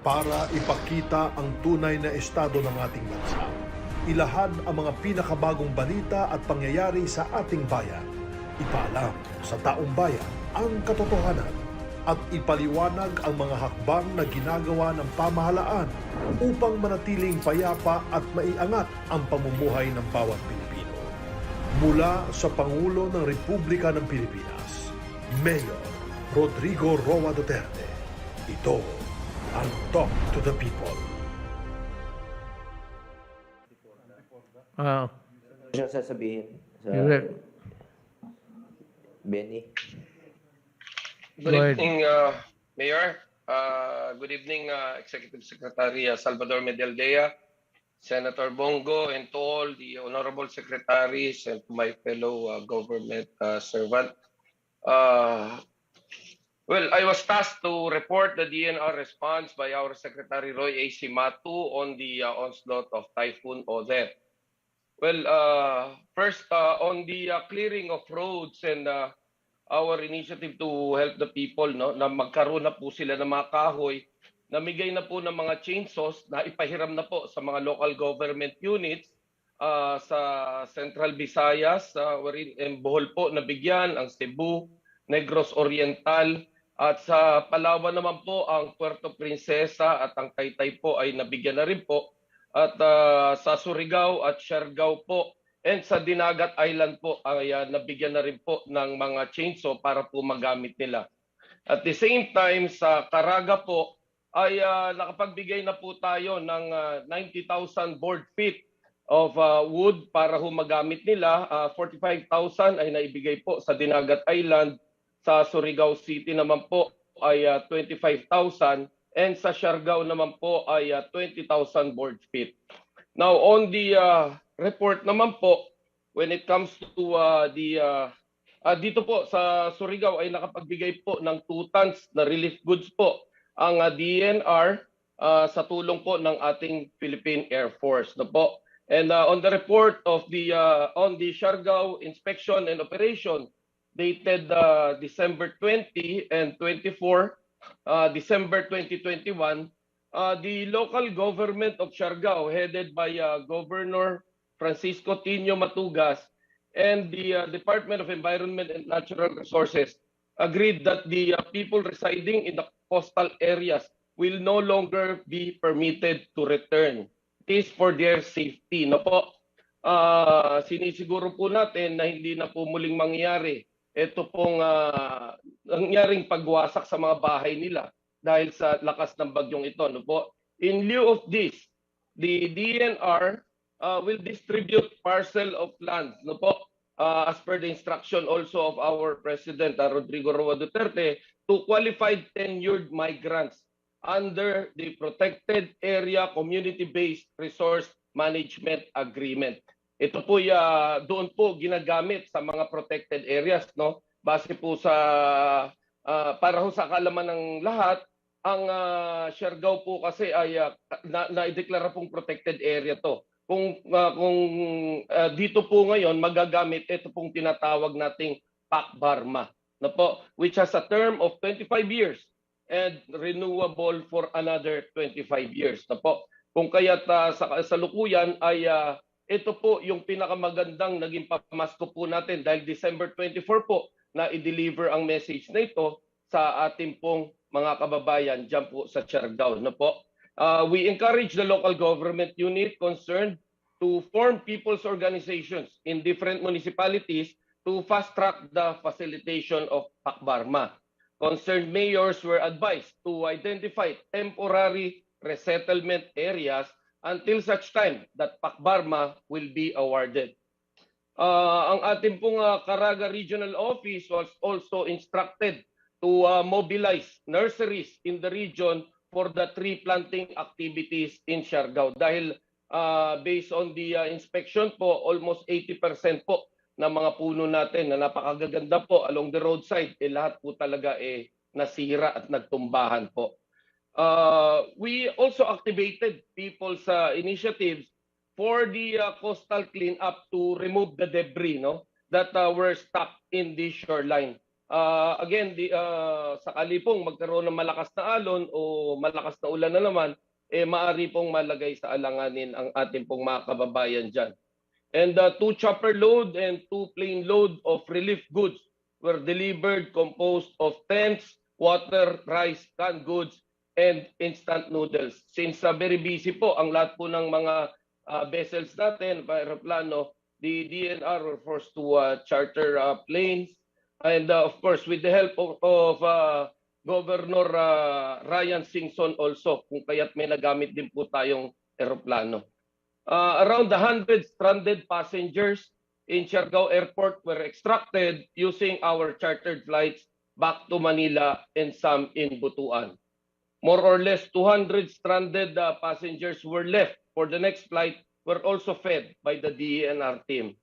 para ipakita ang tunay na estado ng ating bansa. Ilahad ang mga pinakabagong balita at pangyayari sa ating bayan. Ipaalam sa taong bayan ang katotohanan at ipaliwanag ang mga hakbang na ginagawa ng pamahalaan upang manatiling payapa at maiangat ang pamumuhay ng bawat Pilipino. Mula sa Pangulo ng Republika ng Pilipinas, Mayor Rodrigo Roa Duterte, ito ang Talk to the People. Siya sasabihin sa Benny. Good evening, Mayor. Good evening, Executive Secretary Salvador Medialdea, Senator Bongo, and to all the honorable secretaries and my fellow government servant. Well, I was tasked to report the DNR response by our Secretary Roy A. Simatu on the onslaught of Typhoon Odette. Well, first, on the clearing of roads and our initiative to help the people, no, na magkaroon na po sila ng mga kahoy, namigay na po ng mga chainsaws na ipahiram na po sa mga local government units sa Central Visayas, wherein Bohol po nabigyan, ang Cebu, Negros Oriental, at sa Palawan naman po ang Puerto Princesa at ang Taytay po ay nabigyan na rin po. At sa Surigao at Siargao po and sa Dinagat Island po ay nabigyan na rin po ng mga chainsaw para po magamit nila. At the same time sa Caraga po ay nakapagbigay na po tayo ng 90,000 board feet of wood para ho magamit nila. 45,000 ay naibigay po sa Dinagat Island. Sa Surigao City naman po ay 25,000 and sa Siargao naman po ay 20,000 board feet. Now on the report naman po, when it comes to dito po sa Surigao ay nakapagbigay po ng 2 tons na relief goods po ang DNR sa tulong po ng ating Philippine Air Force, no po. And on the report of the on the Siargao inspection and operation dated December 20 and 24, December 2021, the local government of Siargao, headed by Governor Francisco Tino Matugas and the Department of Environment and Natural Resources, agreed that the people residing in the coastal areas will no longer be permitted to return. It is for their safety. No po, sinisiguro po natin na hindi na po muling mangyayari ito pong nangyaring pagwasak sa mga bahay nila dahil sa lakas ng bagyong ito. No po? In lieu of this, the DNR will distribute parcel of land, no po, as per the instruction also of our President Rodrigo Roa Duterte, to qualified tenured migrants under the Protected Area Community-Based Resource Management Agreement. Ito po doon po ginagamit sa mga protected areas, no? Base po sa para ho sa kaalaman ng lahat, ang Siargao po kasi ay na-ideklara pong protected area to. Kung dito po ngayon magagamit ito pong tinatawag nating PAG-IBIG, no po, which has a term of 25 years and renewable for another 25 years, no po. Kung kaya't sa kasalukuyan ay ito po yung pinakamagandang naging pamasko po natin dahil December 24 po na i-deliver ang message na ito sa ating pong mga kababayan dyan po sa Siargao. No po? We encourage the local government unit concerned to form people's organizations in different municipalities to fast-track the facilitation of PAG-IBIG. Concerned mayors were advised to identify temporary resettlement areas until such time that PAG-IBIG will be awarded. Ang ating pong Caraga Regional Office was also instructed to mobilize nurseries in the region for the tree planting activities in Siargao. Dahil based on the inspection po, almost 80% po ng mga puno natin na napakagaganda po along the roadside, lahat po talaga nasira at nagtumbahan po. We also activated people's initiatives for the coastal cleanup to remove the debris, no, that were stuck in the shoreline. Again, sakali pong magkaroon ng malakas na alon o malakas na ulan na naman, maaari pong malagay sa alanganin ang ating pong mga kababayan dyan. And 2 chopper load and 2 plane load of relief goods were delivered composed of tents, water, rice, canned goods, and instant noodles. Since very busy po ang lahat po ng mga vessels natin, aeroplano, the DNR were forced to charter planes. And of course, with the help of Governor Ryan Singson also, kung kaya't may nagamit din po tayong aeroplano. Around 100 stranded passengers in Siargao Airport were extracted using our chartered flights back to Manila and some in Butuan. More or less 200 stranded passengers were left for the next flight, were also fed by the DENR team.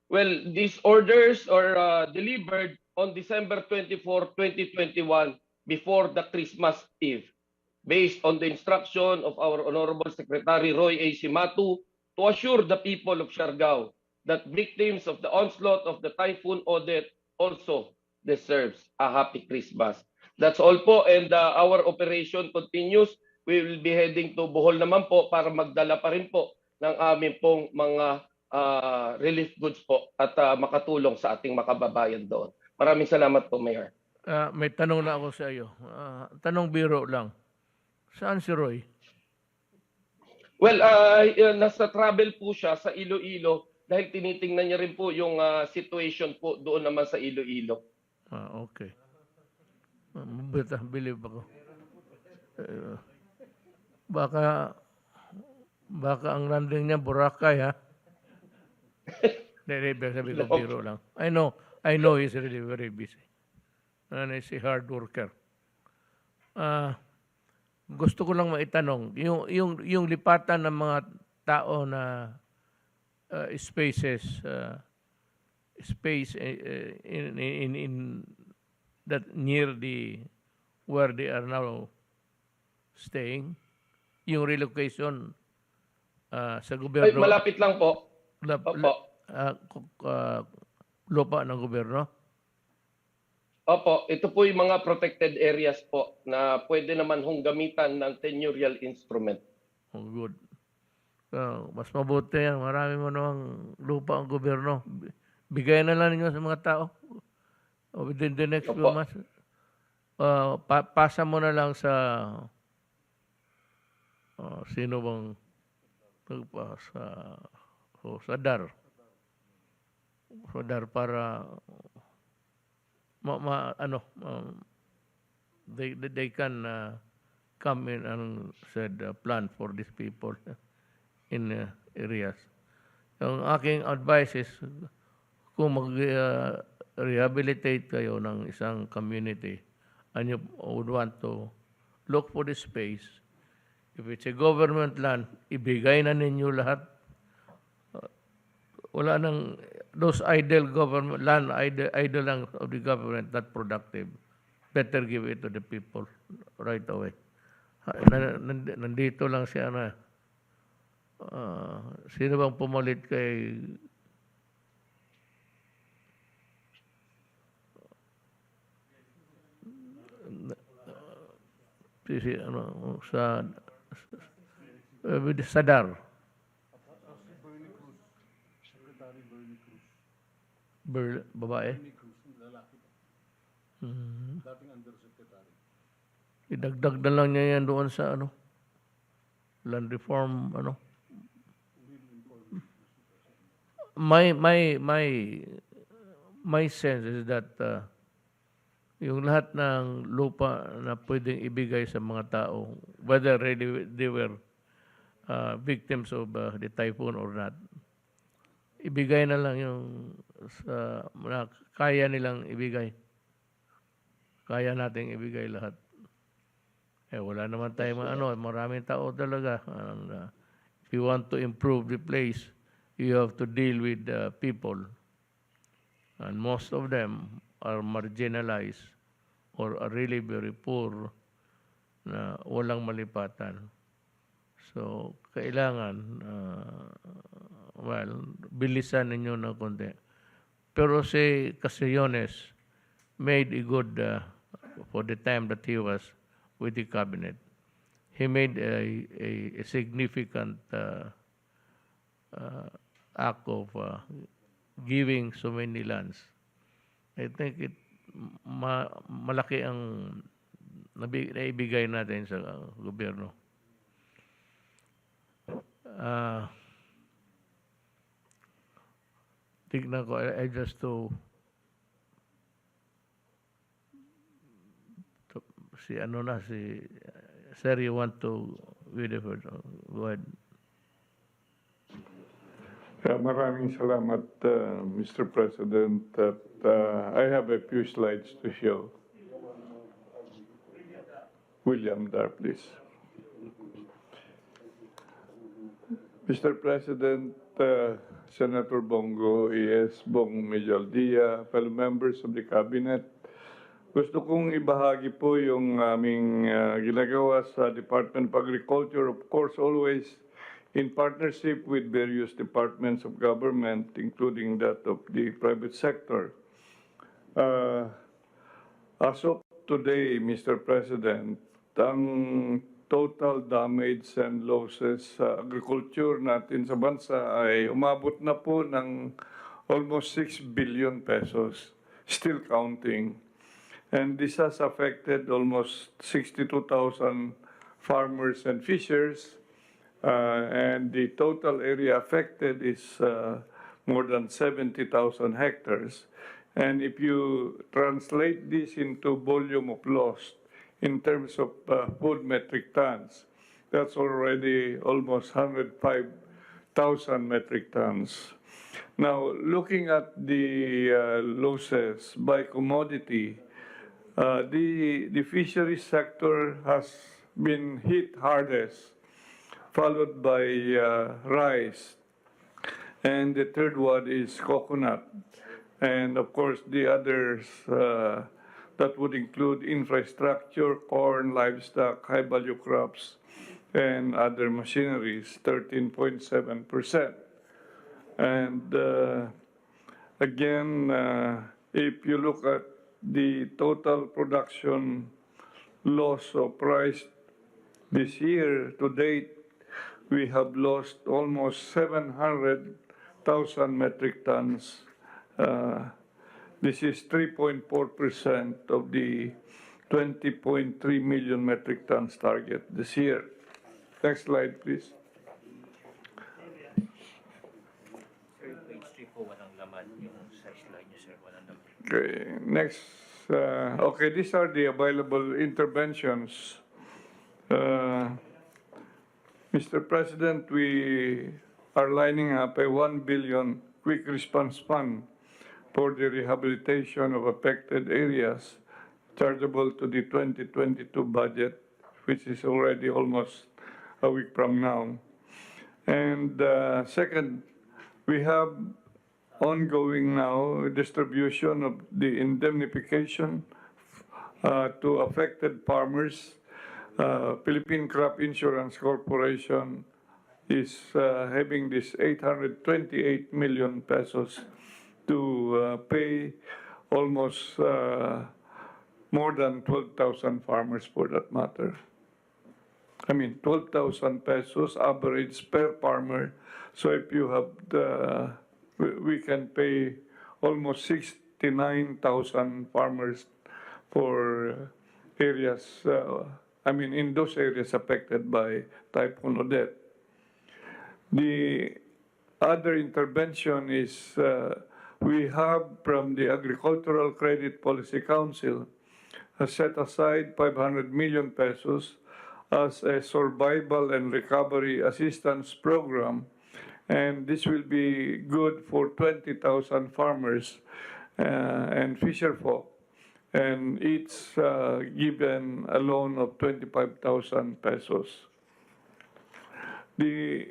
Well, these orders are delivered on December 24, 2021, before the Christmas Eve, based on the instruction of our Honorable Secretary Roy A. Simatu to assure the people of Siargao that victims of the onslaught of the typhoon Odette also deserves a happy Christmas. That's all po, and our operation continues. We will be heading to Bohol naman po para magdala pa rin po ng aming pong mga relief goods po at makatulong sa ating makababayan doon. Maraming salamat po, Mayor. May tanong na ako sa iyo. Tanong biro lang. Saan si Roy? Well, nasa travel po siya sa Iloilo dahil tinitingnan niya rin po yung situation po doon naman sa Iloilo. Okay. Believe ako. Baka ang landing niya Boracay, ha? Hindi, sabi ko biro lang. I know he's really very busy. And he's a hard worker. Gusto ko lang maitanong, yung lipatan ng mga tao na space in that near the where they are now staying, yung relocation sa Ay, gobyerno. malapit lang po. Opo. Lupa ng gobyerno. Opo, ito po yung mga protected areas po na pwede naman hong gamitan ng tenurial instrument. Oh, good. Mas mabuti yan. Marami mo namang lupa ang gobyerno. Bigay na lang ninyo sa mga tao. Within the next few months. Pasa mo na lang sa sino bang sa DAR. Sa DAR para they can come in and said plan for these people in areas. Yung aking advice is kung mag-rehabilitate kayo ng isang community and you would want to look for the space, if it's a government land, ibigay na ninyo lahat. Wala nang those idle government land, idle lang of the government, not productive. Better give it to the people right away. Nandito lang siya na sino bang pumalit kay sa DAR. Babae? Dating undersecretary. Idagdag na lang niya yan doon sa land reform, My sense is that yung lahat ng lupa na pwedeng ibigay sa mga tao, whether really they were victims of the typhoon or not, ibigay na lang yung na kaya nilang ibigay. Kaya nating ibigay lahat. Wala naman tayong maraming tao talaga. And, if you want to improve the place, you have to deal with the people. And most of them are marginalized or are really very poor na walang malipatan. So, kailangan, bilisan ninyo ng konti. Pero si Casillones, made a good, for the time that he was with the cabinet, he made a significant act of giving so many lands. I think malaki ang naibigay natin sa gobyerno. Tignan ko, I just to si ano na, si Sir, you want to read the word? Go ahead. Maraming salamat, Mr. President. I have a few slides to show. William Dar, please. Mr. President, Senator Bongo, E.S. Bong Medialdia, fellow members of the Cabinet, gusto kong ibahagi po yung aming ginagawa sa Department of Agriculture, of course, always in partnership with various departments of government, including that of the private sector. As of today, Mr. President, ang total damage and losses sa agriculture natin sa bansa ay umabot na po ng almost 6 billion pesos, still counting. And this has affected almost 62,000 farmers and fishers, and the total area affected is more than 70,000 hectares. And if you translate this into volume of loss in terms of food metric tons, that's already almost 105,000 metric tons. Now, looking at the losses by commodity, the fisheries sector has been hit hardest, followed by rice, and the third one is coconut, and of course the others that would include infrastructure, corn, livestock, high-value crops, and other machineries, 13.7%. And again, if you look at the total production loss of rice this year to date, we have lost almost 700,000 metric tons. This is 3.4% of the 20.3 million metric tons target this year. Next slide, please. Okay, next. Okay, these are the available interventions. Mr. President, we are lining up a 1 billion quick response fund for the rehabilitation of affected areas chargeable to the 2022 budget, which is already almost a week from now. And second, we have ongoing now distribution of the indemnification to affected farmers. Philippine Crop Insurance Corporation is having this 828 million pesos to pay almost more than 12,000 farmers for that matter. I mean, 12,000 pesos average per farmer. So if you have the, we can pay almost 69,000 farmers for areas, I mean, in those areas affected by Typhoon Odette. The other intervention is we have from the Agricultural Credit Policy Council set aside 500 million pesos as a survival and recovery assistance program, and this will be good for 20,000 farmers and fisherfolk, and each given a loan of 25,000 pesos. The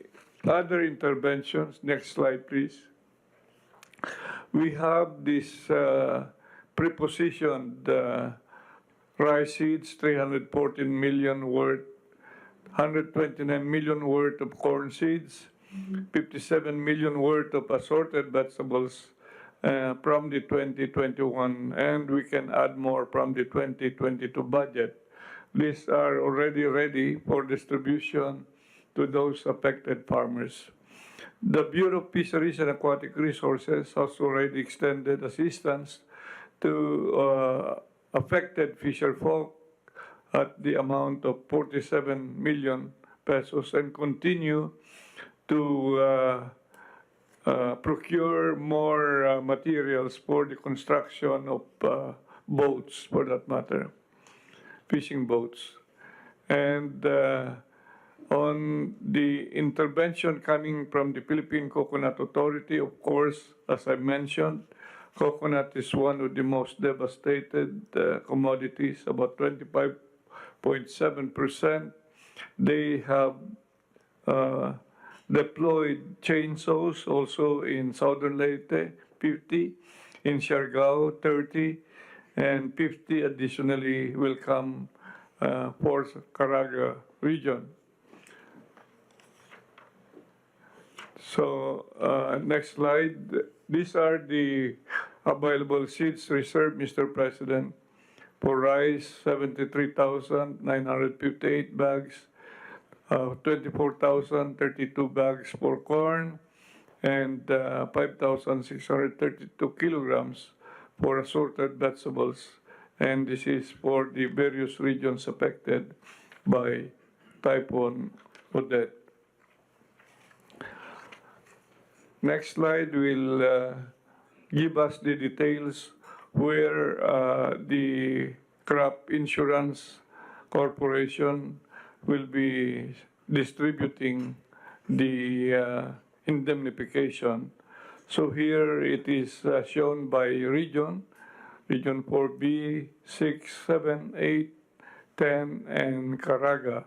other interventions, next slide please. We have this prepositioned rice seeds, 314 million worth, 129 million worth of corn seeds, 57 million worth of assorted vegetables, from the 2021, and we can add more from the 2022 budget. These are already ready for distribution to those affected farmers. The Bureau of Fisheries and Aquatic Resources has already extended assistance to affected fisher folk at the amount of 47 million pesos and continue to procure more materials for the construction of boats, for that matter, fishing boats. And on the intervention coming from the Philippine Coconut Authority, of course, as I mentioned, coconut is one of the most devastated commodities, about 25.7%. They have deployed chainsaws also in Southern Leyte, 50, in Siargao, 30, and 50 additionally will come for Caraga region. So next slide. These are the available seeds reserved, Mr. President. For rice, 73,958 bags, 24,032 bags for corn, and 5,632 kilograms for assorted vegetables. And this is for the various regions affected by Typhoon Odette. Next slide will give us the details where the Crop Insurance Corporation will be distributing the indemnification. So here it is shown by region, Region 4B, 6, 7, 8, 10, and Caraga.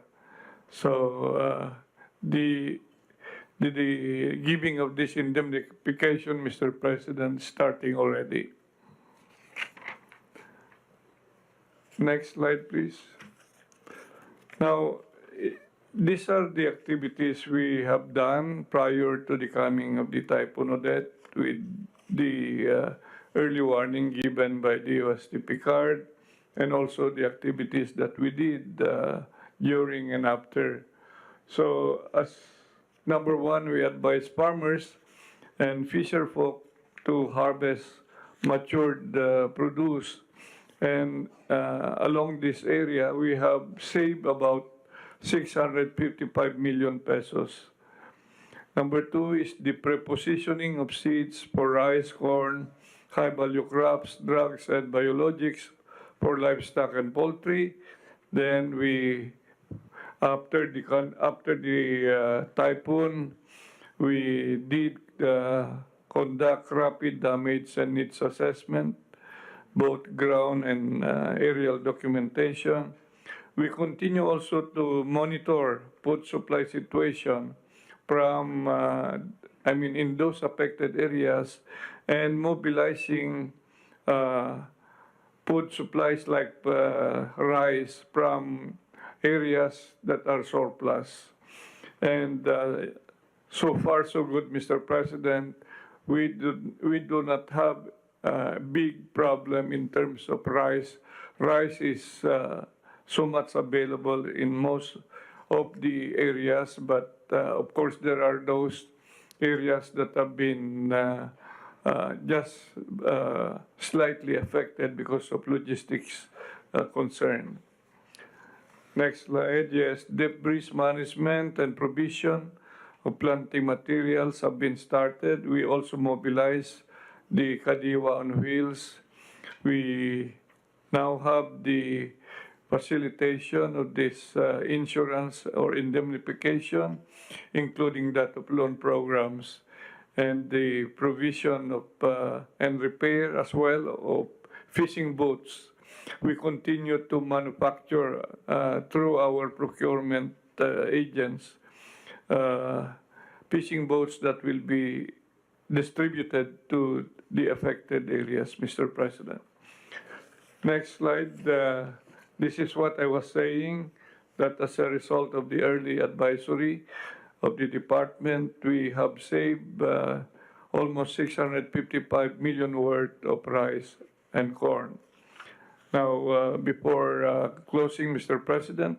So the giving of this indemnification, Mr. President, starting already. Next slide, please. Now, these are the activities we have done prior to the coming of the Typhoon Odette with the early warning given by the USTP card and also the activities that we did during and after. So as number one, we advise farmers and fisher folk to harvest matured produce. And along this area, we have saved about 655 million pesos. Number two is the prepositioning of seeds for rice, corn, high-value crops, drugs, and biologics for livestock and poultry. Then we, after the typhoon, we did conduct rapid damage and needs assessment, both ground and aerial documentation. We continue also to monitor food supply situation from, in those affected areas and mobilizing food supplies like rice from areas that are surplus. And so far so good, Mr. President. We do not have a big problem in terms of rice. Rice is so much available in most of the areas, but of course there are those areas that have been just slightly affected because of logistics concern. Next slide. Yes, debris management and provision of planting materials have been started. We also mobilize the Kadiwa on wheels. We now have the facilitation of this insurance or indemnification, including that of loan programs, and the provision of and repair as well of fishing boats. We continue to manufacture through our procurement agents fishing boats that will be distributed to the affected areas, Mr. President. Next slide. This is what I was saying, that as a result of the early advisory of the department, we have saved almost 655 million worth of rice and corn. Now, before closing, Mr. President,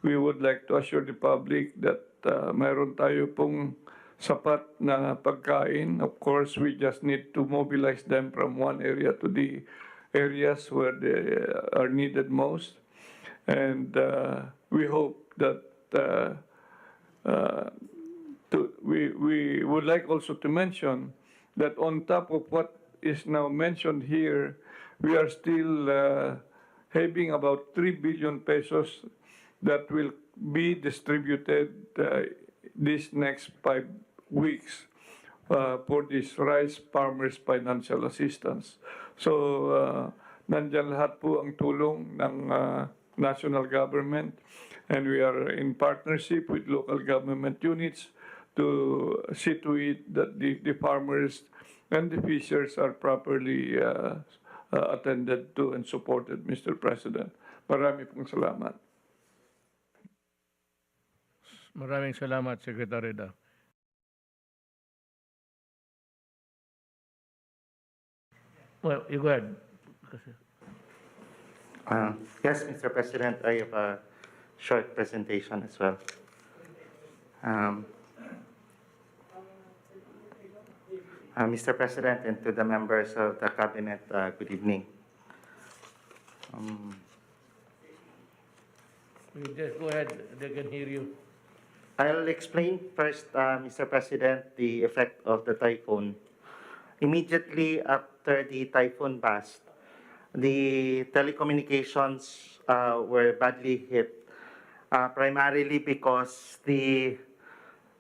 we would like to assure the public that mayroon tayo pong sapat na pagkain. Of course, we just need to mobilize them from one area to the areas where they are needed most. And we hope that we would like also to mention that on top of what is now mentioned here, we are still having about 3 billion pesos that will be distributed these next 5 weeks for this rice farmers financial assistance. So, nandyan lahat po ang tulong ng national government, and we are in partnership with local government units to see to it that the farmers and the fishers are properly attended to and supported, Mr. President. Marami pong salamat. Maraming salamat, Secretary Da. Well, you go ahead. Yes, Mr. President, I have a short presentation as well. Mr. President, and to the members of the Cabinet, good evening. You just go ahead, they can hear you. I'll explain first, Mr. President, the effect of the typhoon. Immediately after the typhoon passed, the telecommunications were badly hit, primarily because the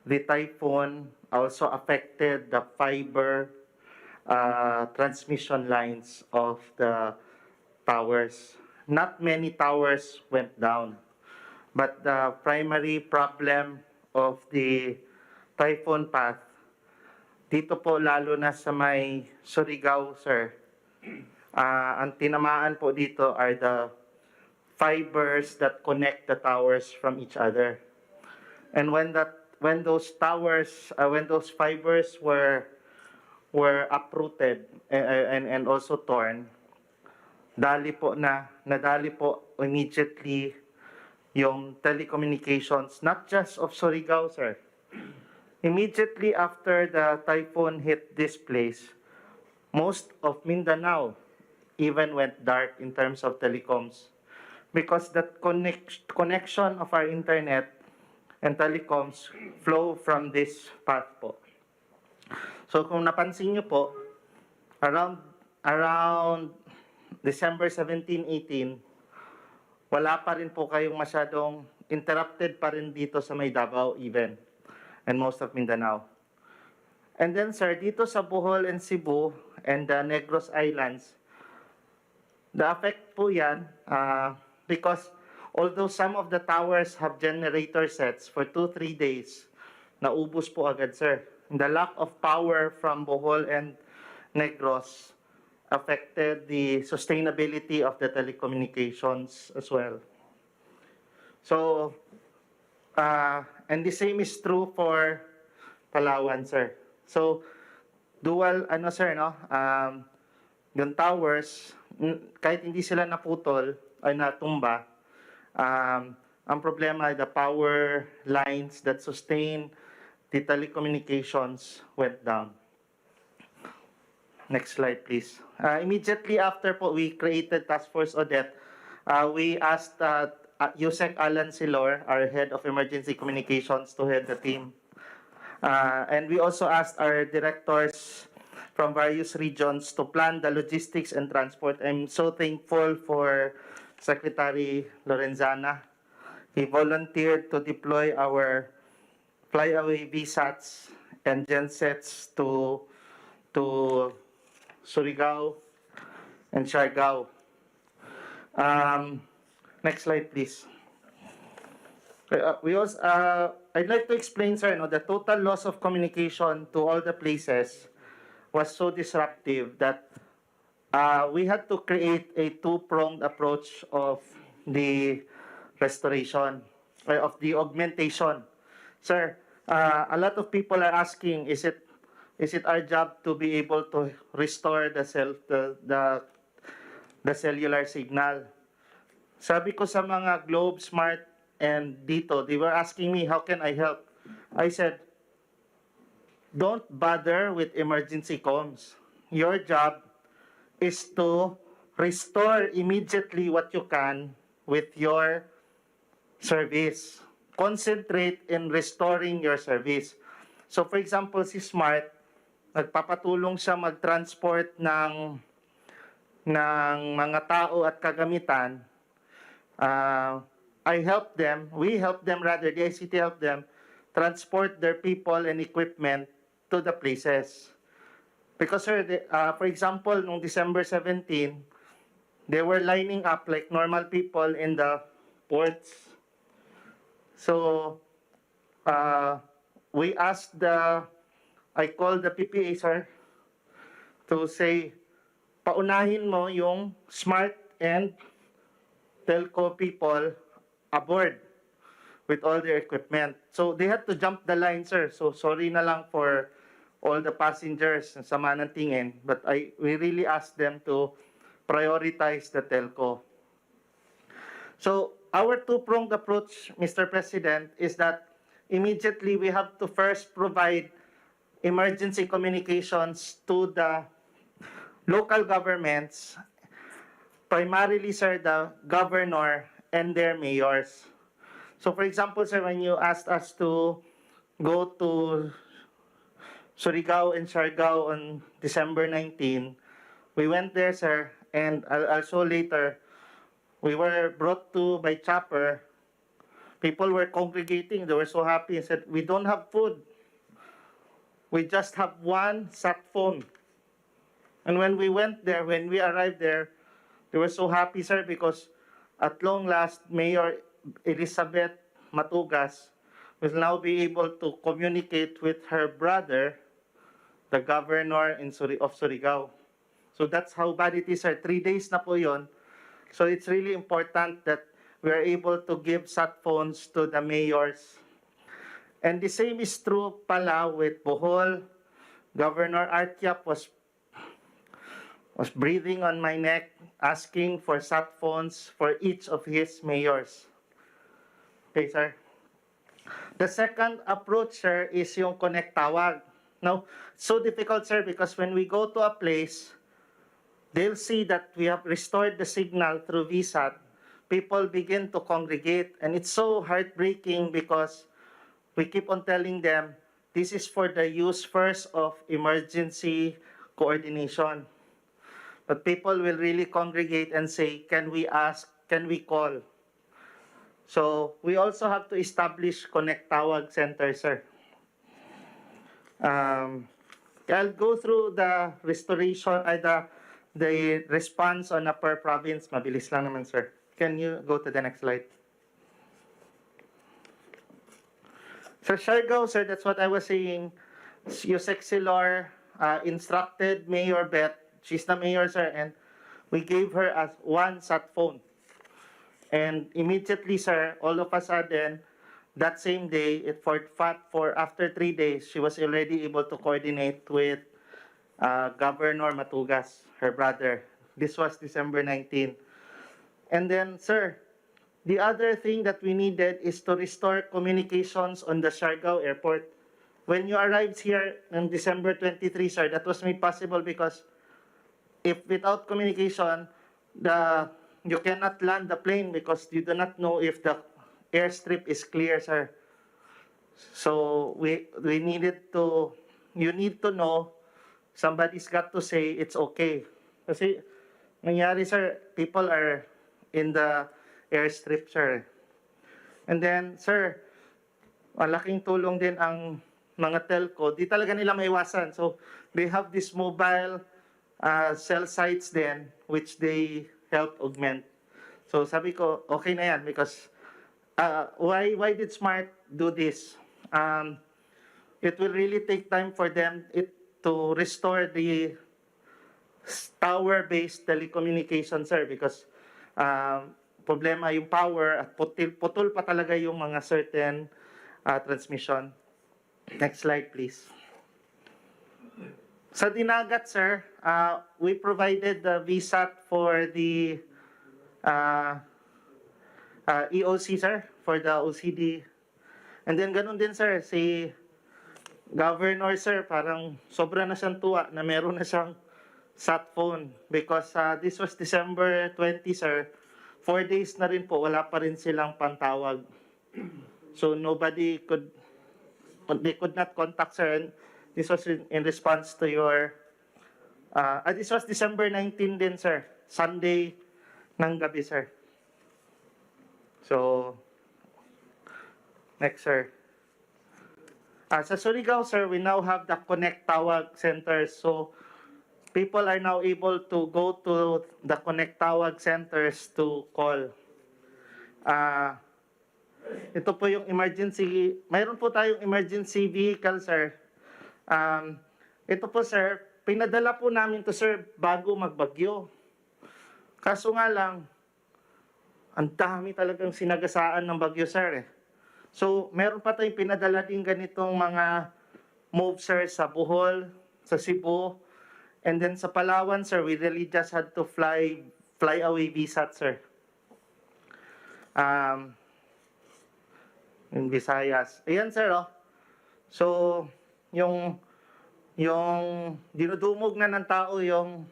typhoon also affected the fiber transmission lines of the towers. Not many towers went down, but the primary problem of the typhoon path, dito po lalo na sa may Surigao, sir, ang tinamaan po dito are the fibers that connect the towers from each other. And when those fibers were uprooted and also torn, nadali po immediately yung telecommunications, not just of Surigao, sir. Immediately after the typhoon hit this place, most of Mindanao even went dark in terms of telecoms, because that connection of our internet and telecoms flow from this path po. So kung napansin nyo po, around December 17, 18, wala pa rin po kayong masyadong interrupted pa rin dito sa may Davao even, and most of Mindanao. And then sir, dito sa Bohol and Cebu and the Negros Islands, the effect po yan, because although some of the towers have generator sets for 2-3 days, naubos po agad, sir. The lack of power from Bohol and Negros affected the sustainability of the telecommunications as well. So, and the same is true for Palawan, sir. So, dual, sir, no? Yung towers, kahit hindi sila naputol ay natumba, ang problema ay the power lines that sustain the telecommunications went down. Next slide, please. Immediately after po, we created Task Force Odette. We asked Yusek Alan Silor, our Head of Emergency Communications, to head the team. And we also asked our directors from various regions to plan the logistics and transport. I'm so thankful for Secretary Lorenzana. He volunteered to deploy our flyaway VSATs and gensets to Surigao and Siargao. Next slide, please. I'd like to explain, sir, the total loss of communication to all the places was so disruptive that we had to create a two-pronged approach of the restoration, of the augmentation. Sir, a lot of people are asking, is it is it our job to be able to restore the cellular signal? Sabi ko sa mga Globe, Smart, and dito, they were asking me, how can I help? I said, don't bother with emergency comms. Your job is to restore immediately what you can with your service. Concentrate in restoring your service. So for example, si Smart, nagpapatulong siya mag-transport ng mga tao at kagamitan. I help them, we help them rather, the ICT help them transport their people and equipment to the places. Because sir, for example, noong December 17, they were lining up like normal people in the ports. So, we asked I called the PPA, sir, to say, paunahin mo yung Smart and telco people aboard with all their equipment. So they had to jump the line, sir. So sorry na lang for all the passengers, sama ng tingin, but we really asked them to prioritize the telco. So our two-pronged approach, Mr. President, is that immediately we have to first provide emergency communications to the local governments, primarily, sir, the governor and their mayors. So for example, sir, when you asked us to go to Surigao and Siargao on December 19, we went there, sir, and I'll show later, we were brought to by chopper. People were congregating, they were so happy and said, we don't have food. We just have one sat phone. And when we went there, when we arrived there, they were so happy, sir, because at long last, Mayor Elizabeth Matugas will now be able to communicate with her brother, the governor of Surigao. So that's how bad it is, sir. 3 days na po yun. So it's really important that we are able to give sat phones to the mayors. And the same is true pala with Bohol. Governor Artiap was breathing on my neck, asking for sat phones for each of his mayors. Okay, sir. The second approach, sir, is yung connect tawag. Now, so difficult, sir, because when we go to a place, they'll see that we have restored the signal through VSAT. People begin to congregate, and it's so heartbreaking because we keep on telling them, this is for the use first of emergency coordination. But people will really congregate and say, can we ask, can we call? So we also have to establish Connect Tawag Center, sir. I'll go through the restoration, the response on a per province. Mabilis lang naman, sir. Can you go to the next slide? So Siargao, sir, that's what I was saying. Yusek Silor instructed Mayor Beth, she's the mayor, sir, and we gave her as one sat phone. And immediately, sir, all of a sudden, that same day, for after 3 days, she was already able to coordinate with Governor Matugas, her brother. This was December 19. And then, sir, the other thing that we needed is to restore communications on the Siargao Airport. When you arrived here on December 23, sir, that was made possible because if without communication, you cannot land the plane because you do not know if the airstrip is clear, sir. So we needed to, you need to know, somebody's got to say it's okay. Kasi nangyari, sir, people are in the airstrip, sir. And then, sir, malaking tulong din ang mga telco. Di talaga nila maiwasan. So they have this mobile cell sites then, which they help augment. So sabi ko, okay na yan because why did Smart do this? It will really take time for them to restore the tower-based telecommunication, sir, because problema yung power at putol pa talaga yung mga certain transmission. Next slide, please. Sa Dinagat, sir, we provided the VSAT for the EOC, sir, for the OCD. And then ganun din, sir, si Governor, sir, parang sobra na siyang tuwa na meron na siyang sat phone. Because this was December 20, sir. 4 days na rin po, wala pa rin silang pantawag. So they could not contact, sir. And this was in response to your, this was December 19 din, sir. Sunday ng gabi, sir. So, next, sir. Sa Surigao, sir, we now have the Connect Tawag Centers. So, people are now able to go to the Connect Tawag Centers to call. Ito po yung emergency, mayroon po tayong emergency vehicle, sir. Ito po, sir, pinadala po namin to, sir, bago magbagyo. Kaso nga lang, ang dami talagang sinagasaan ng bagyo, sir. So, meron pa tayong pinadala din ganitong mga moves, sir, sa Bohol, sa Cebu, and then sa Palawan, sir, we really just had to fly away VSAT, sir. In Visayas. Ayan, sir, oh. So, yung dinudumog na ng tao yung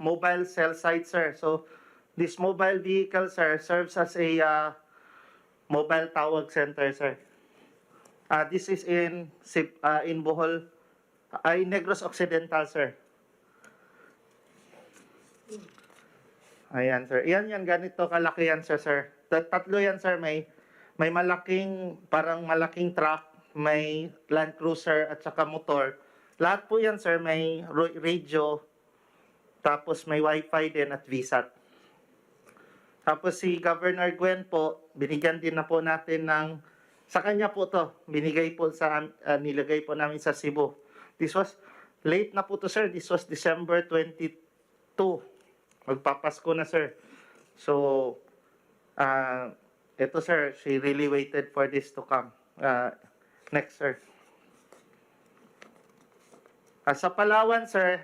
mobile cell site, sir. So, this mobile vehicle, sir, serves as a mobile tawag center, sir. This is in Bohol, Negros Occidental, sir. Ayan, sir. Yan, ganito kalaki yan, sir. Tatlo yan, sir. May parang malaking truck, may Land Cruiser, at saka motor. Lahat po yan, sir, may radio, tapos may Wi-Fi din at VSAT. Tapos si Governor Gwen po, binigyan din na po natin sa kanya po to, nilagay po namin sa Cebu. This was, late na po to, sir. This was December 22. Magpapasko na, sir. So, ito, sir, she really waited for this to come. Next, sir. Sa Palawan, sir,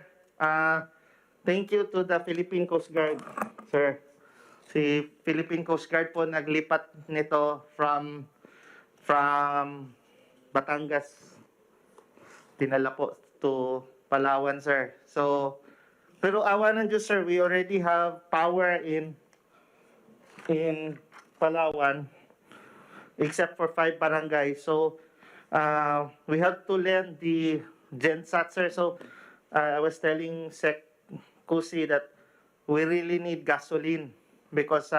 thank you to the Philippine Coast Guard, sir. Si Philippine Coast Guard po naglipat nito from Batangas. Dinala po to Palawan, sir. So, pero awa ng Diyos, sir, we already have power in Palawan, except for 5 barangays. So, we have to lend the GenSat, sir. So, I was telling Sec Kusi that we really need gasoline because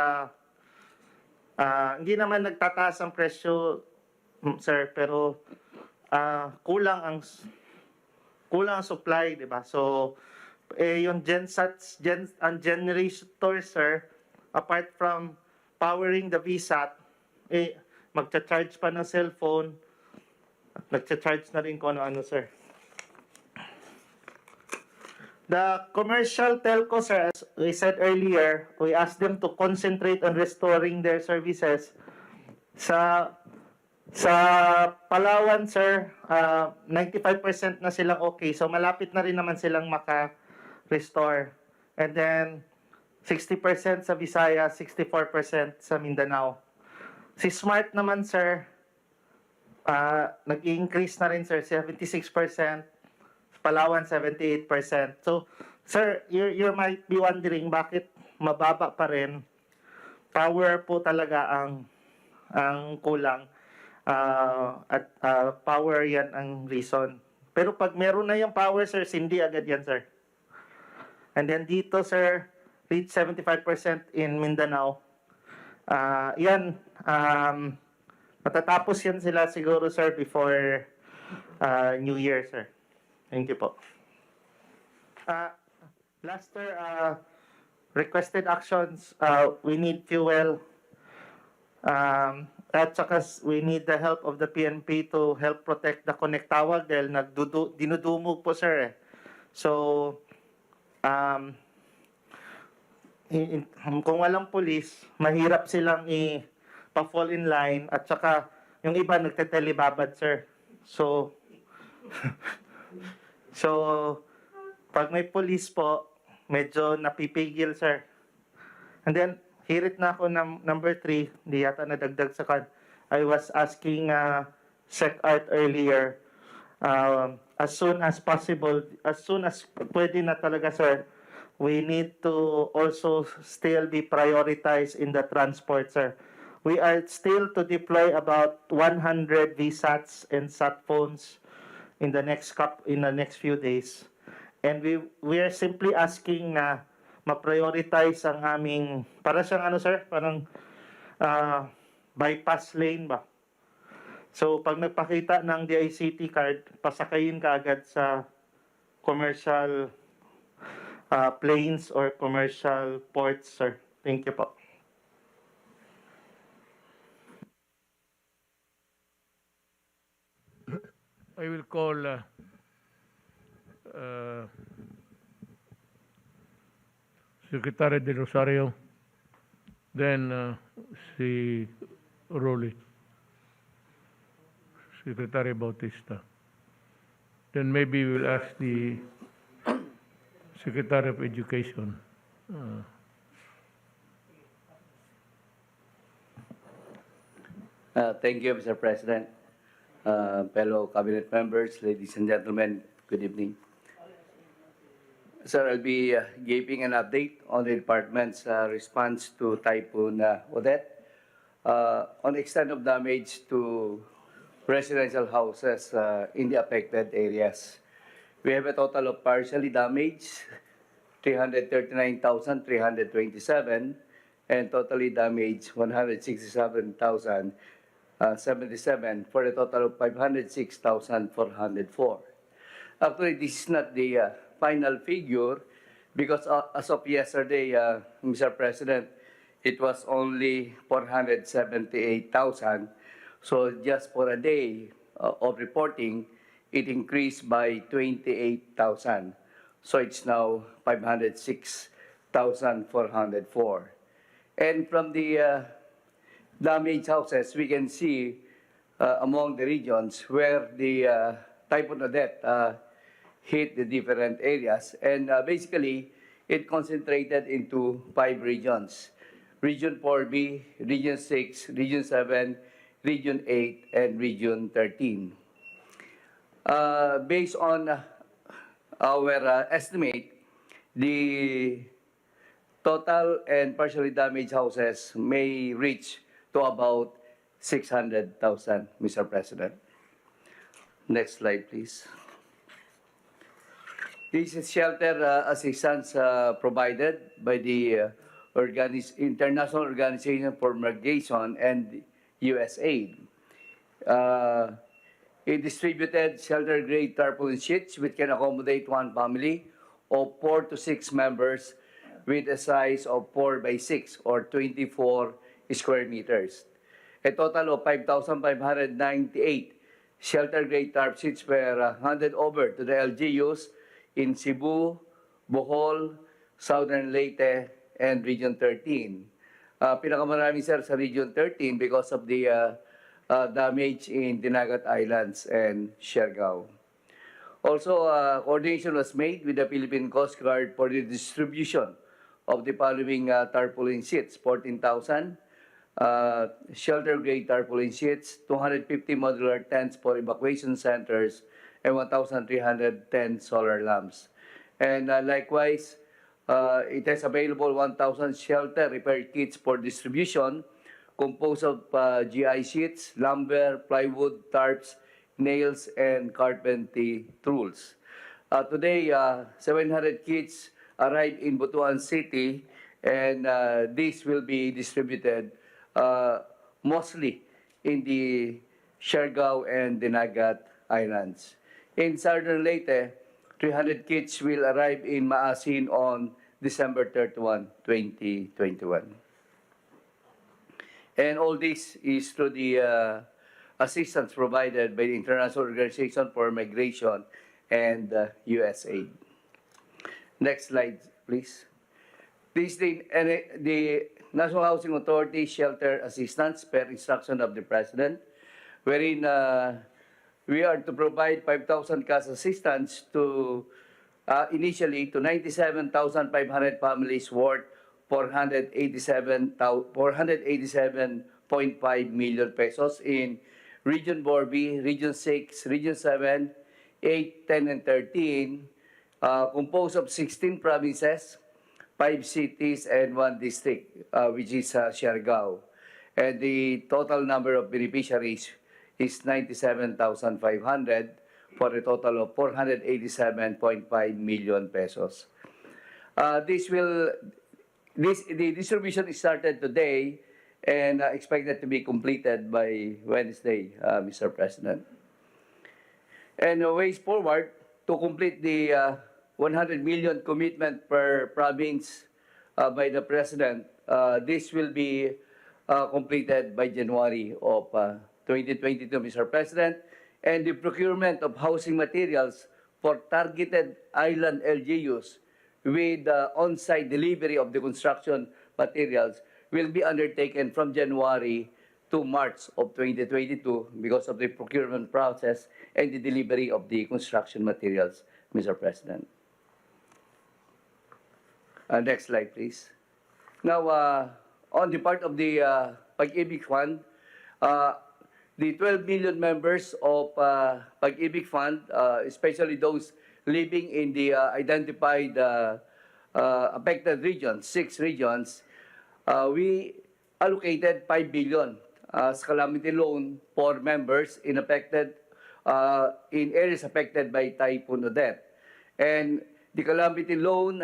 hindi naman nagtataas ang presyo, sir, pero kulang ang supply, di ba? So, yung GenSats, ang generator, sir, apart from powering the VSAT, magcha-charge pa ng cellphone, at nagcha-charge na rin kung ano-ano, sir. The commercial telco, sir, as we said earlier, we asked them to concentrate on restoring their services. Sa Palawan, sir, 95% na silang okay. So, malapit na rin naman silang maka-restore. And then, 60% sa Visayas, 64% sa Mindanao. Si Smart naman, sir, nag-increase na rin, sir, 76%. Palawan, 78%. So, sir, you might be wondering bakit mababa pa rin. Power po talaga ang kulang. At power yan ang reason. Pero pag meron na yung power, sir, sindi agad yan, sir. And then dito, sir, reach 75% in Mindanao. Yan, matatapos yan sila siguro, sir, before New Year, sir. Thank you po. Last, sir, requested actions, we need fuel. At saka we need the help of the PNP to help protect the Connect Tawag dahil dinudumog po, sir. So, kung walang police, mahirap silang pa-fall in line at saka yung iba nagtetelebabad, sir. So, So, pag may police po, medyo napipigil, sir. And then, hirit na ako ng number 3, hindi yata nadagdag sa kan. I was asking Sec Art earlier, as soon as possible, as soon as pwede na talaga, sir, we need to also still be prioritized in the transport, sir. We are still to deploy about 100 VSATs and SAT phones in the next few days. And we are simply asking na ma-prioritize ang aming, para siyang ano, sir, parang bypass lane ba? So pag nagpakita ng DICT card, pasakayin ka agad sa commercial planes or commercial ports, sir. Thank you po. I will call Secretary De Rosario, then si Rolly, Secretary Bautista. Then maybe we'll ask the Secretary of Education. Thank you, Mr. President. Fellow cabinet members, ladies and gentlemen, good evening. Sir, I'll be giving an update on the department's response to Typhoon Odette on the extent of damage to residential houses in the affected areas. We have a total of partially damaged 339,327 and totally damaged 167,077 for a total of 506,404. Actually, this is not the final figure because as of yesterday, Mr. President, it was only 478,000. So just for a day of reporting, it increased by 28,000. So it's now 506,404. And from the damaged houses, we can see among the regions where the Typhoon Odette hit the different areas. And basically, it concentrated into 5 regions. Region 4B, Region 6, Region 7, Region 8, and Region 13. Based on our estimate, the total and partially damaged houses may reach to about 600,000, Mr. President. Next slide, please. This is shelter assistance provided by the International Organization for Migration and USAID. It distributed shelter-grade tarpaulin sheets which can accommodate one family of 4 to 6 members with a size of 4 by 6 or 24 square meters. A total of 5,598 shelter-grade tarp sheets were handed over to the LGUs in Cebu, Bohol, Southern Leyte, and Region 13. Pinakamarami, sir, sa Region 13 because of the damage in Dinagat Islands and Siargao. Also, coordination was made with the Philippine Coast Guard for the distribution of the following tarpaulin sheets: 14,000 shelter-grade tarpaulin sheets, 250 modular tents for evacuation centers, and 1,310 solar lamps. And likewise, it has available 1,000 shelter repair kits for distribution, composed of GI sheets, lumber, plywood, tarps, nails, and carpentry tools. Today, 700 kits arrived in Butuan City, and this will be distributed mostly in the Siargao and Dinagat Islands. In Southern Leyte, 300 kits will arrive in Maasin on December 31, 2021. And all this is through the assistance provided by the International Organization for Migration and USAID. Next slide, please. This is the National Housing Authority Shelter Assistance per instruction of the President, wherein we are to provide 5,000 cash assistance to initially to 97,500 families worth 487.5 million pesos in Region 4B, Region 6, Region 7, 8, 10, and 13, composed of 16 provinces, 5 cities, and 1 district, which is Siargao. And the total number of beneficiaries is 97,500 for a total of 487.5 million pesos. The distribution is started today and expected to be completed by Wednesday, Mr. President. And ways forward to complete the 100 million commitment per province by the President. This will be completed by January of 2022, Mr. President. And the procurement of housing materials for targeted island LGUs with on-site delivery of the construction materials will be undertaken from January to March of 2022 because of the procurement process and the delivery of the construction materials, Mr. President. Next slide, please. Now, on the part of the PAG-IBIG Fund, the 12 million members of PAG-IBIG Fund, especially those living in the identified affected regions, 6 regions, we allocated 5 billion as calamity loan for members in areas affected by Typhoon Odette. And the calamity loan,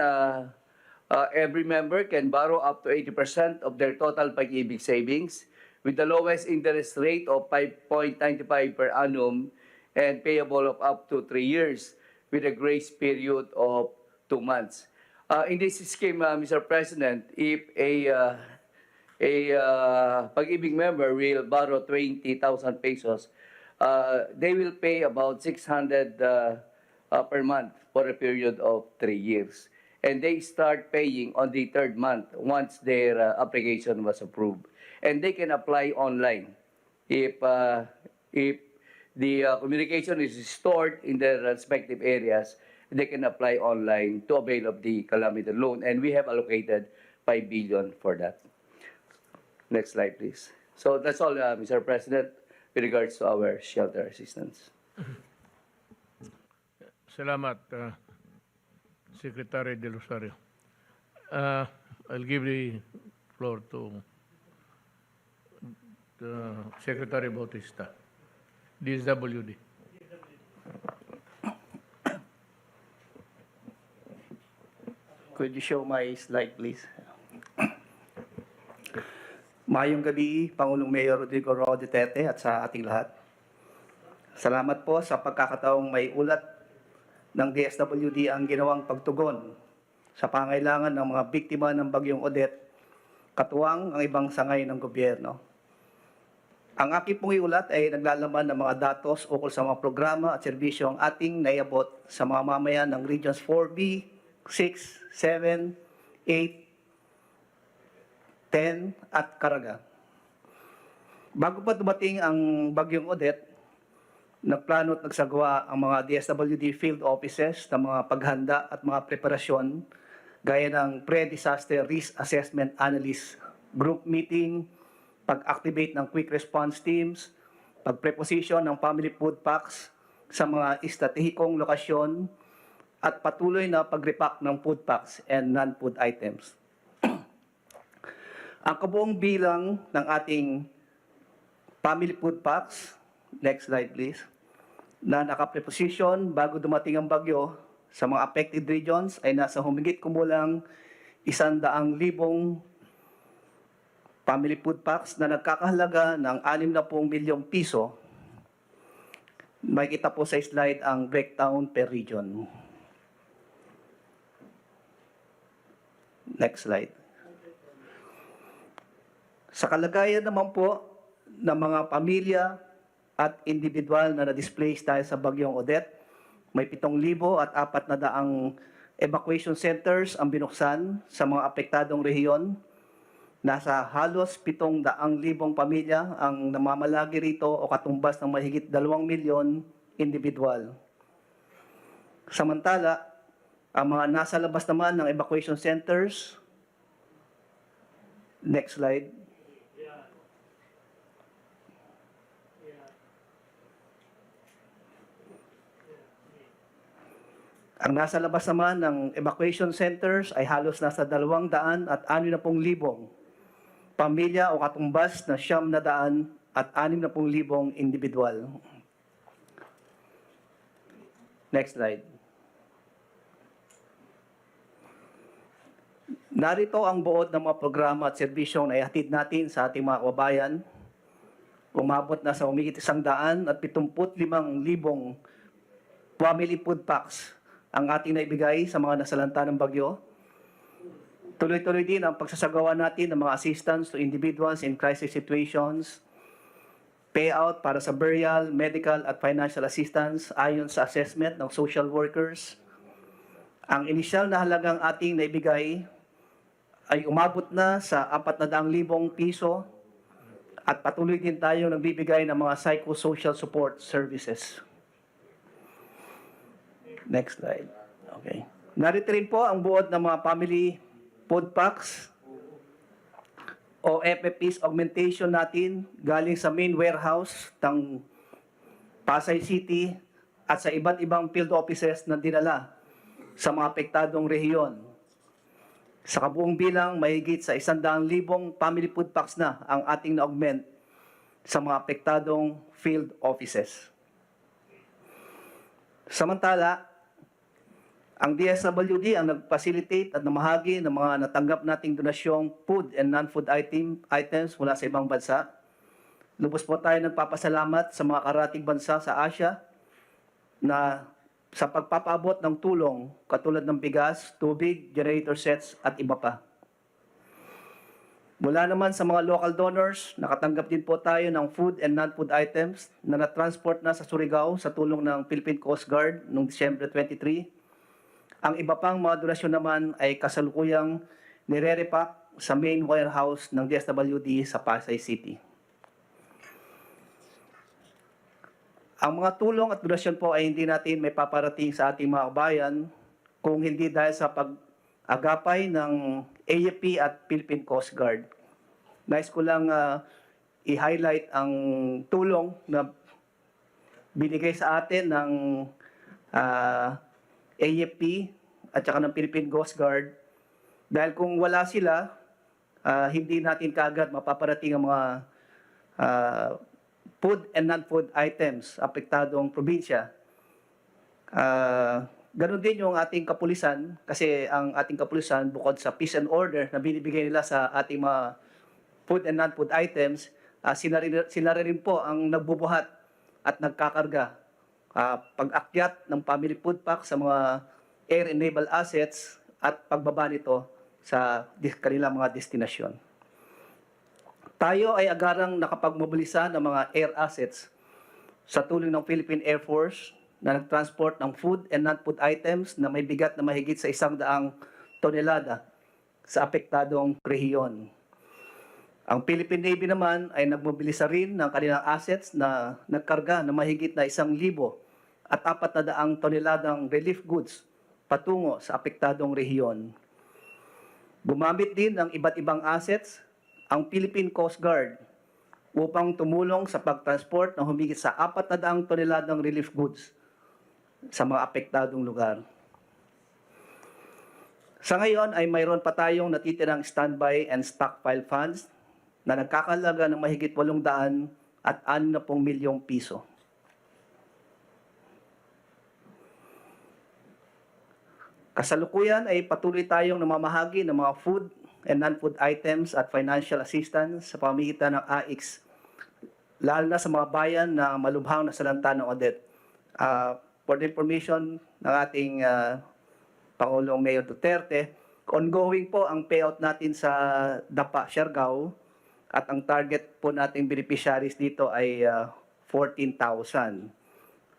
every member can borrow up to 80% of their total PAG-IBIG savings with the lowest interest rate of 5.95 per annum and payable of up to 3 years with a grace period of 2 months. In this scheme, Mr. President, if a PAG-IBIG member will borrow 20,000 pesos, they will pay about 600 per month for a period of 3 years. And they start paying on the 3rd month once their application was approved. And they can apply online if the communication is stored in their respective areas. They can apply online to avail of the calamity loan, and we have allocated 5 billion for that. Next slide, please. So that's all, Mr. President, with regards to our shelter assistance. Salamat, Secretary De Rosario. I'll give the floor to Secretary Bautista, DSWD. Could you show my slide, please? Mayong gabi, Pangulong Mayor Rodrigo Roa Duterte at sa ating lahat. Salamat po sa pagkakataong may ulat ng DSWD ang ginawang pagtugon sa pangailangan ng mga biktima ng Bagyong Odette, katuwang ang ibang sangay ng gobyerno. Ang aking pong iulat ay naglalaman ng mga datos ukol sa mga programa at serbisyo ang ating naiabot sa mga mamayan ng Regions 4B, 6, 7, 8, 10 at Caraga. Bago pa dumating ang Bagyong Odette, nagplano at nagsagawa ang mga DSWD field offices ng mga paghanda at mga preparasyon gaya ng pre-disaster risk assessment analyst group meeting, pag-activate ng quick response teams, pag-preposition ng family food packs sa mga estratehikong lokasyon, at patuloy na pag-repack ng food packs and non-food items. Ang kabuong bilang ng ating family food packs, next slide please, na nakapreposition bago dumating ang bagyo sa mga affected regions ay nasa humigit kumulang 100,000 family food packs na nagkakahalaga ng 60 milyong piso. Makikita po sa slide ang breakdown per region. Next slide. Sa kalagayan naman po ng mga pamilya at individual na na-displace dahil sa Bagyong Odette, may 7,400 evacuation centers ang binuksan sa mga apektadong rehiyon. Nasa halos 700,000 pamilya ang namamalagi rito o katumbas ng mahigit 2 milyon individual. Samantala, ang mga nasa labas naman ng evacuation centers, next slide. Ang nasa labas naman ng evacuation centers ay halos nasa 260,000 pamilya o katumbas na 960,000 individual. Next slide. Narito ang buod ng mga programa at serbisyong na ihatid natin sa ating mga kababayan. Umabot na sa humigit 175,000 family food packs ang ating naibigay sa mga nasalanta ng bagyo. Tuloy-tuloy din ang pagsasagawa natin ng mga assistance to individuals in crisis situations, payout para sa burial, medical at financial assistance ayon sa assessment ng social workers. Ang inisyal na halagang ating naibigay ay umabot na sa 400,000 piso at patuloy din tayo nagbibigay ng mga psychosocial support services. Next slide. Okay. Narito rin po ang buod ng mga family food packs o FFP's augmentation natin galing sa main warehouse ng Pasay City at sa iba't ibang field offices na dinala sa mga apektadong rehiyon. Sa kabuong bilang, mahigit sa 100,000 family food packs na ang ating na-augment sa mga apektadong field offices. Samantala, ang DSWD ang nag-facilitate at namahagi ng mga natanggap nating donasyong food and non-food items mula sa ibang bansa. Lubos po tayo nagpapasalamat sa mga karating bansa sa Asia na sa pagpapaabot ng tulong katulad ng bigas, tubig, generator sets at iba pa. Mula naman sa mga local donors, nakatanggap din po tayo ng food and non-food items na na-transport na sa Surigao sa tulong ng Philippine Coast Guard noong Disyembre 23. Ang iba pang mga donasyon naman ay kasalukuyang nire-repack sa main warehouse ng DSWD sa Pasay City. Ang mga tulong at donasyon po ay hindi natin may paparating sa ating mga kabayan kung hindi dahil sa pag-agapay ng AFP at Philippine Coast Guard. Nais ko lang i-highlight ang tulong na binigay sa atin ng AFP at saka ng Philippine Coast Guard dahil kung wala sila, hindi natin kaagad mapaparating ang mga food and non-food items apektadong probinsya. Ganon din yung ating kapulisan kasi ang ating kapulisan bukod sa peace and order na binibigay nila sa ating mga food and non-food items, sila rin po ang nagbubuhat at nagkakarga pag-akyat ng family food pack sa mga air and naval assets at pagbaba nito sa kanilang mga destinasyon. Tayo ay agarang nakapagmobilisa ng mga air assets sa tulong ng Philippine Air Force na nagtransport ng food and non-food items na may bigat na mahigit sa 100 tonelada sa apektadong rehiyon. Ang Philippine Navy naman ay nagmobilisa rin ng kanilang assets na nagkarga na mahigit na 1,000 at 400 toneladang relief goods patungo sa apektadong rehiyon. Gumamit din ng iba't ibang assets ang Philippine Coast Guard upang tumulong sa pagtransport ng humigit sa 400 toneladang relief goods sa mga apektadong lugar. Sa ngayon ay mayroon pa tayong natitirang standby and stockpile funds na nagkakalaga ng mahigit 860 milyong piso. Kasalukuyan ay patuloy tayong namamahagi ng mga food and non-food items at financial assistance sa pamamagitan ng AIX, lalo na sa mga bayan na malubhang nasalanta ng Odette. For the information ng ating Pangulong Mayor Duterte, ongoing po ang payout natin sa DAPA, Siargao, at ang target po nating beneficiaries dito ay 14,000.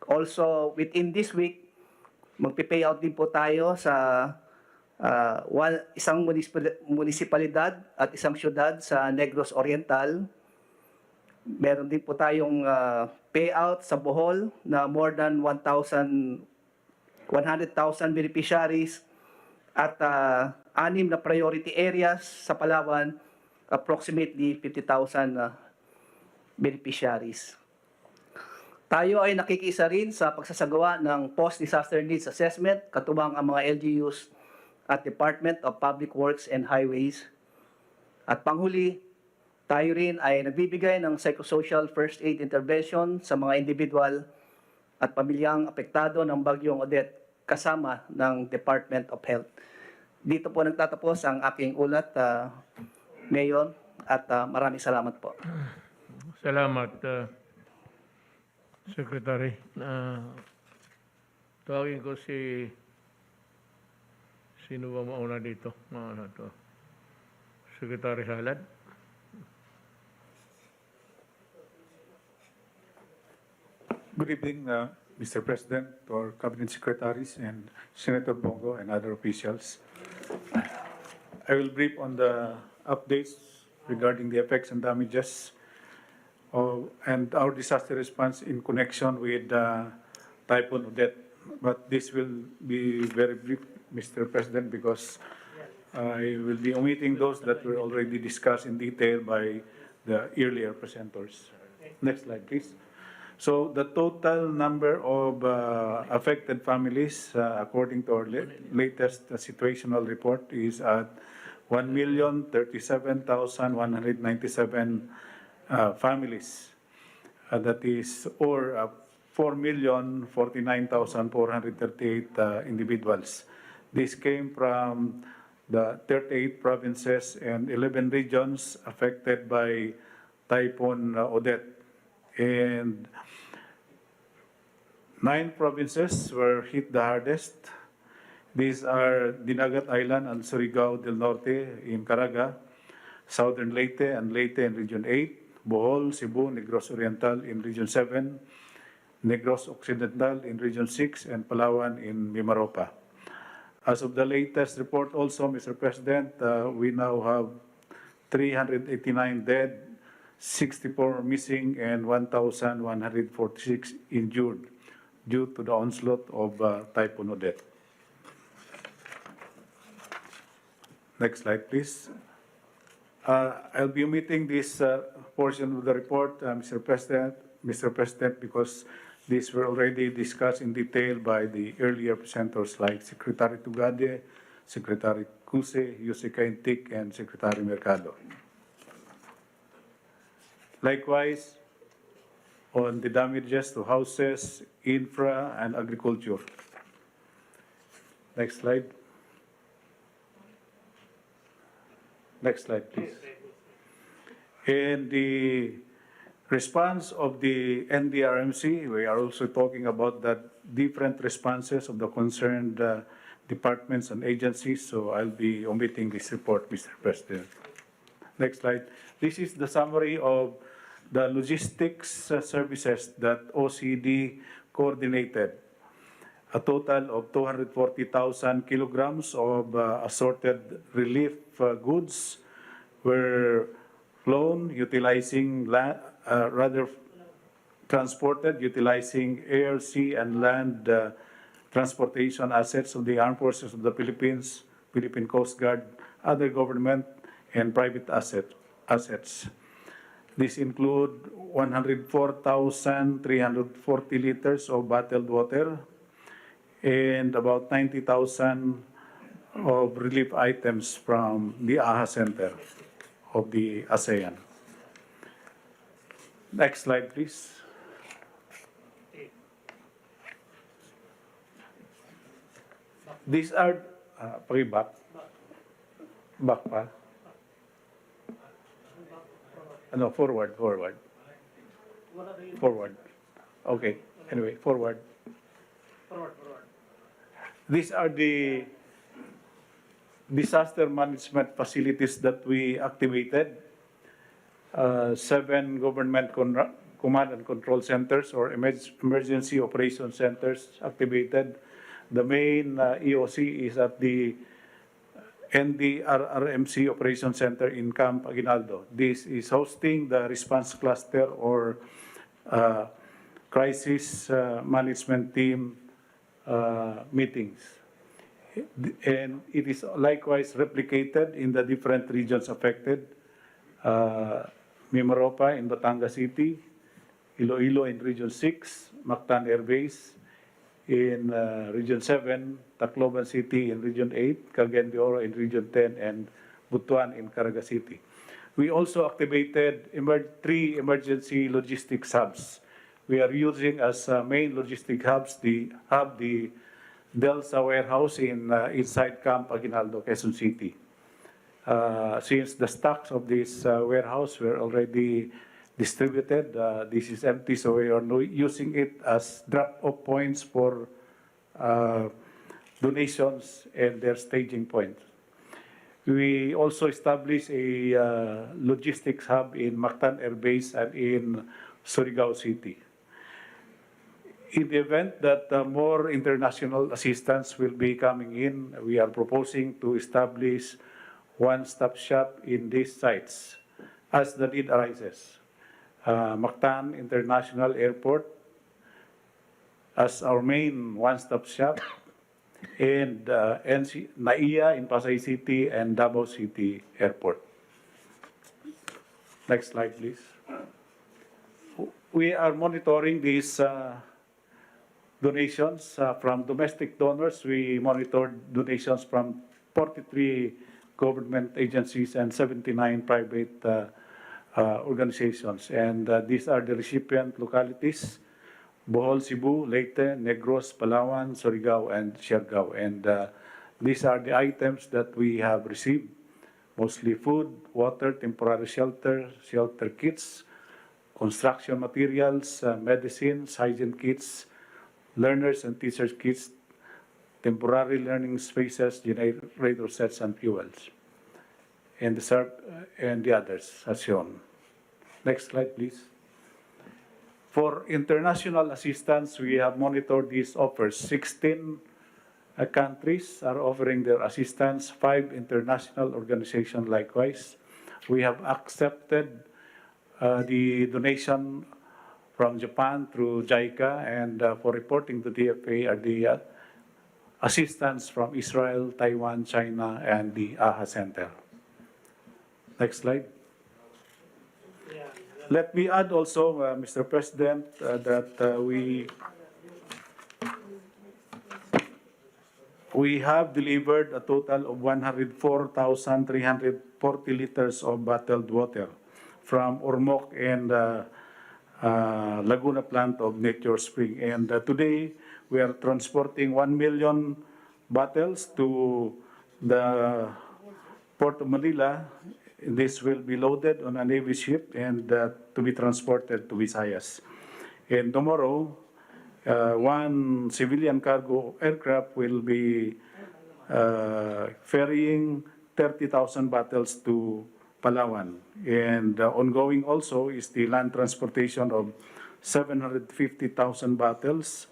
Also, within this week, magpipayout din po tayo sa isang munisipalidad at isang syudad sa Negros Oriental. Meron din po tayong payout sa Bohol na more than 100,000 beneficiaries at 6 na priority areas sa Palawan, approximately 50,000 beneficiaries. Tayo ay nakikiisa rin sa pagsasagawa ng post-disaster needs assessment, katuwang ang mga LGUs at Department of Public Works and Highways. At panghuli, tayo rin ay nagbibigay ng psychosocial first aid intervention sa mga individual at pamilyang apektado ng Bagyong Odette kasama ng Department of Health. Dito po nagtatapos ang aking ulat, Mayor, at maraming salamat po. Salamat, Secretary. Tawagin ko sino ba mauna dito? Secretary Halad. Good evening, Mr. President, to our Cabinet Secretaries and Senator Bongo and other officials. I will brief on the updates regarding the effects and damages and our disaster response in connection with Typhoon Odette. But this will be very brief, Mr. President, because I will be omitting those that were already discussed in detail by the earlier presenters. Next slide, please. So the total number of affected families, according to our latest situational report, is at 1,037,197 families. That is, or 4,049,438 individuals. This came from the 38 provinces and 11 regions affected by Typhoon Odette. And 9 provinces were hit the hardest. These are Dinagat Island and Surigao del Norte in Caraga, Southern Leyte and Leyte in Region 8, Bohol, Cebu, Negros Oriental in Region 7, Negros Occidental in Region 6, and Palawan in Mimaropa. As of the latest report also, Mr. President, we now have 389 dead, 64 missing, and 1,146 injured due to the onslaught of Typhoon Odette. Next slide, please. I'll be omitting this portion of the report, Mr. President, because these were already discussed in detail by the earlier presenters like Secretary Tugade, Secretary Cuse, Yusika Intik, and Secretary Mercado. Likewise, on the damages to houses, infra, and agriculture. Next slide. Next slide, please. In the response of the NDRMC, we are also talking about the different responses of the concerned departments and agencies, so I'll be omitting this report, Mr. President. Next slide. This is the summary of the logistics services that OCD coordinated. A total of 240,000 kilograms of assorted relief goods were flown utilizing transported utilizing air, sea, and land transportation assets of the Armed Forces of the Philippines, Philippine Coast Guard, other government, and private assets. These include 104,340 liters of bottled water and about 90,000 of relief items from the AHA Center of the ASEAN. Next slide, please. These are, back pa. No, forward. Okay, anyway, forward. These are the disaster management facilities that we activated. 7 government command and control centers or emergency operation centers activated. The main EOC is at the and the RRMC Operation Center in Camp Aguinaldo. This is hosting the response cluster or crisis management team meetings. And it is likewise replicated in the different regions affected. Mimaropa in Batangas City, Iloilo in Region 6, Mactan Air Base in Region 7, Tacloban City in Region 8, Cagayan de Oro in Region 10, and Butuan in Caraga City. We also activated 3 emergency logistics hubs. We are using as main logistic hubs the Delsa warehouse inside Camp Aguinaldo, Quezon City. Since the stocks of this warehouse were already distributed, this is empty, so we are using it as drop-off points for donations and their staging points. We also established a logistics hub in Mactan Air Base and in Surigao City. In the event that more international assistance will be coming in, we are proposing to establish one-stop shop in these sites as the need arises. Mactan International Airport as our main one-stop shop, and NAIA in Pasay City and Davao City Airport. Next slide, please. We are monitoring these donations from domestic donors. We monitored donations from 43 government agencies and 79 private organizations. And these are the recipient localities: Bohol, Cebu, Leyte, Negros, Palawan, Surigao, and Siargao. And these are the items that we have received: mostly food, water, temporary shelter, shelter kits, construction materials, medicines, hygiene kits, learners and teachers kits, temporary learning spaces, generator sets, and fuels, and the others as shown. Next slide, please. For international assistance, we have monitored these offers. 16 countries are offering their assistance, 5 international organizations likewise. We have accepted the donation from Japan through JICA, and for reporting to DFA are the assistance from Israel, Taiwan, China, and the AHA Center. Next slide. Let me add also, Mr. President, that we have delivered a total of 104,340 liters of bottled water from Ormoc and Laguna plant of Nature Spring. And today, we are transporting 1 million bottles to the Port of Manila. This will be loaded on a Navy ship and to be transported to Visayas. And tomorrow, 1 civilian cargo aircraft will be ferrying 30,000 bottles to Palawan. And ongoing also is the land transportation of 750,000 bottles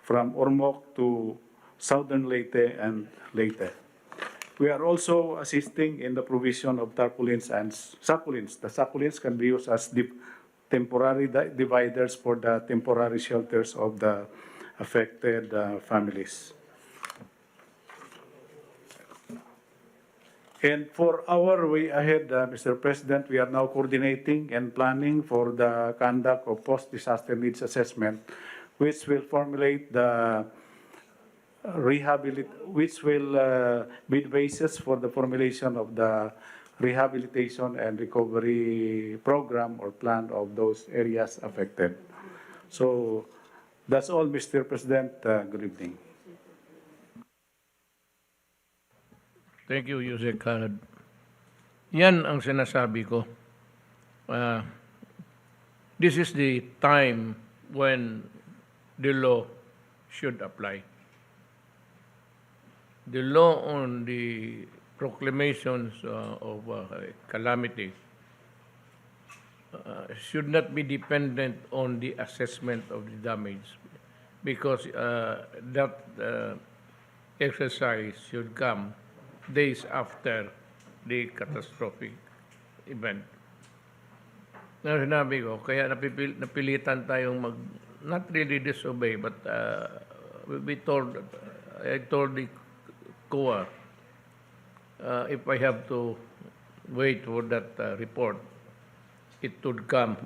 from Ormoc to southern Leyte and Leyte. We are also assisting in the provision of tarpaulins and succulents. The succulents can be used as temporary dividers for the temporary shelters of the affected families. And for our way ahead, Mr. President, we are now coordinating and planning for the conduct of post-disaster needs assessment, which will formulate the which will be the basis for the formulation of the rehabilitation and recovery program or plan of those areas affected. So that's all, Mr. President. Good evening. Thank you, Yusek Khaled. Yan ang sinasabi ko. This is the time when the law should apply. The law on the proclamations of calamity should not be dependent on the assessment of the damage, because that exercise should come days after the catastrophic event. Na sinabi ko, kaya napilitan tayong not really disobey, but I told the COA, if I have to wait for that report, it would come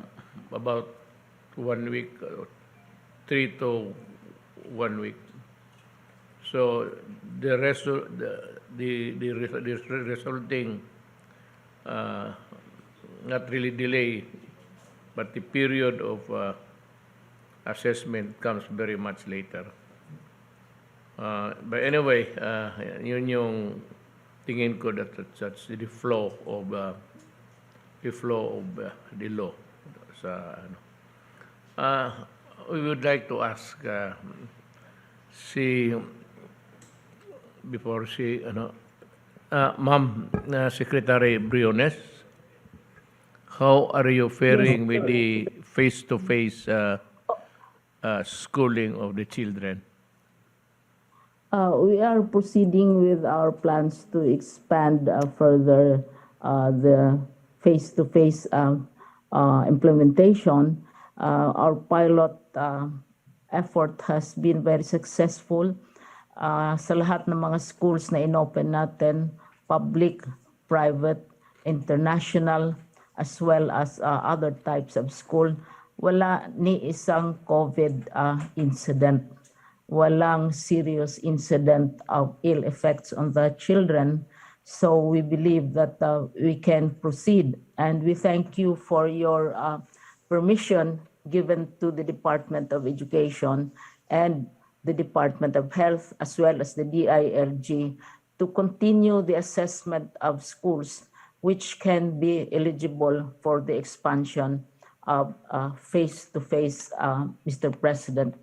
about 1 week, 3 to 1 week. So the resulting, not really delay, but the period of assessment comes very much later. But anyway, yun yung tingin ko that's the flow of the law sa ano. We would like to ask Ma'am Secretary Briones, how are you faring with the face-to-face schooling of the children? We are proceeding with our plans to expand further the face-to-face implementation. Our pilot effort has been very successful. Sa lahat ng mga schools na inopen natin, public, private, international, as well as other types of school, wala ni isang COVID incident. Walang serious incident of ill effects on the children. So we believe that we can proceed. And we thank you for your permission given to the Department of Education and the Department of Health, as well as the DILG, to continue the assessment of schools which can be eligible for the expansion of face-to-face, Mr. President.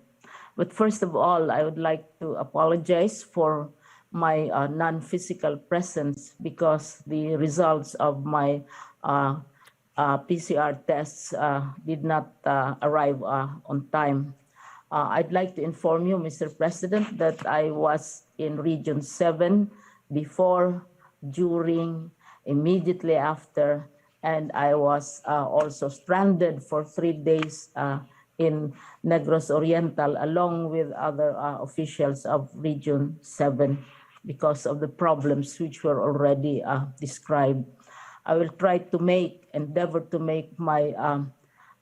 But first of all, I would like to apologize for my non-physical presence because the results of my PCR tests did not arrive on time. I'd like to inform you, Mr. President, that I was in Region 7 before, during, immediately after, and I was also stranded for 3 days in Negros Oriental, along with other officials of Region 7 because of the problems which were already described. I will try to endeavor to make my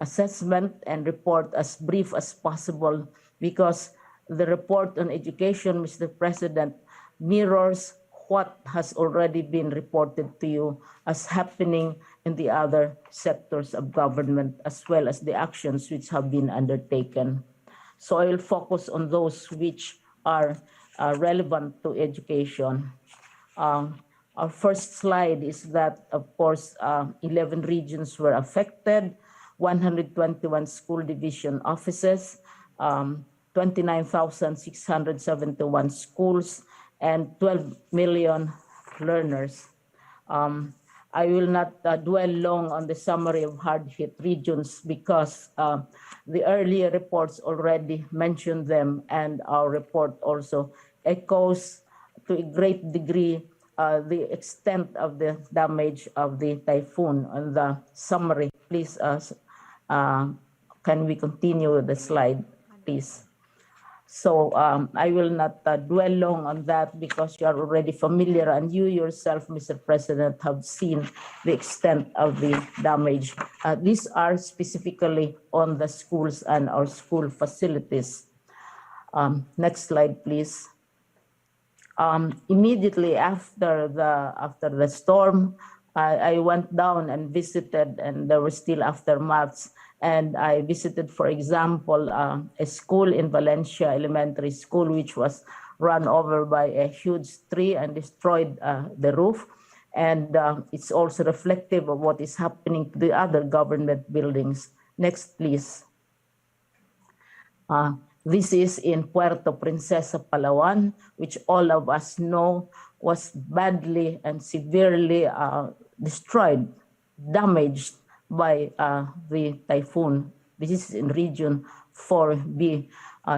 assessment and report as brief as possible because the report on education, Mr. President, mirrors what has already been reported to you as happening in the other sectors of government, as well as the actions which have been undertaken. So I will focus on those which are relevant to education. Our first slide is that, of course, 11 regions were affected, 121 school division offices, 29,671 schools, and 12 million learners. I will not dwell long on the summary of hard-hit regions because the earlier reports already mentioned them, and our report also echoes to a great degree the extent of the damage of the typhoon. On the summary, please, can we continue with the slide, please? So I will not dwell long on that because you are already familiar, and you yourself, Mr. President, have seen the extent of the damage. These are specifically on the schools and our school facilities. Next slide, please. Immediately after the storm, I went down and visited, and there were still aftermaths. And I visited, for example, a school in Valencia Elementary School, which was run over by a huge tree and destroyed the roof. And it's also reflective of what is happening to the other government buildings. Next, please. This is in Puerto Princesa, Palawan, which all of us know was badly and severely destroyed, damaged by the typhoon. This is in Region 4B.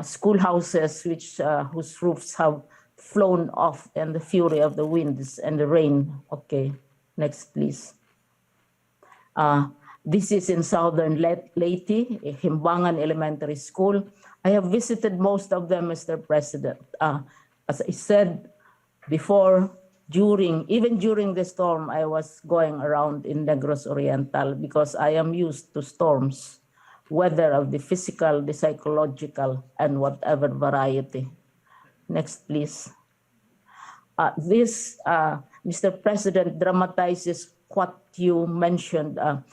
Schoolhouses whose roofs have flown off and the fury of the winds and the rain. Okay, next please. This is in southern Leyte, Himbangan Elementary School. I have visited most of them, Mr. President. As I said before, even during the storm, I was going around in Negros Oriental because I am used to storms, whether of the physical, the psychological, and whatever variety. Next, please. This, Mr. President, dramatizes what you mentioned a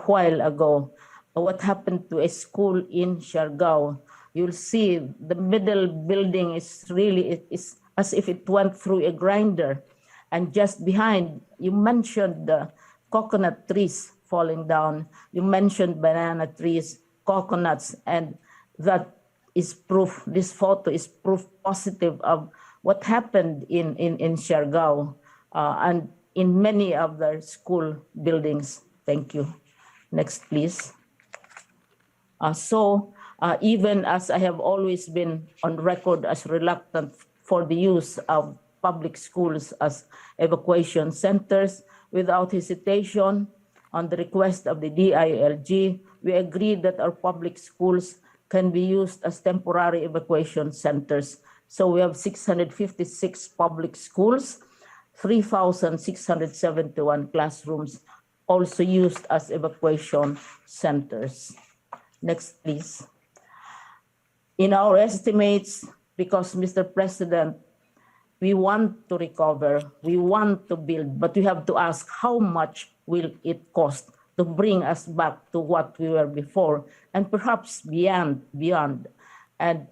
while ago, what happened to a school in Siargao. You'll see the middle building is really, it's as if it went through a grinder. And just behind, you mentioned the coconut trees falling down. You mentioned banana trees, coconuts, and that is proof, this photo is proof positive of what happened in Siargao and in many other school buildings. Thank you. Next, please. Even as I have always been on record as reluctant for the use of public schools as evacuation centers, without hesitation, on the request of the DILG, we agreed that our public schools can be used as temporary evacuation centers. So we have 656 public schools, 3,671 classrooms also used as evacuation centers. Next, please. In our estimates, because Mr. President, we want to recover, we want to build, but we have to ask how much will it cost to bring us back to what we were before, and perhaps beyond. And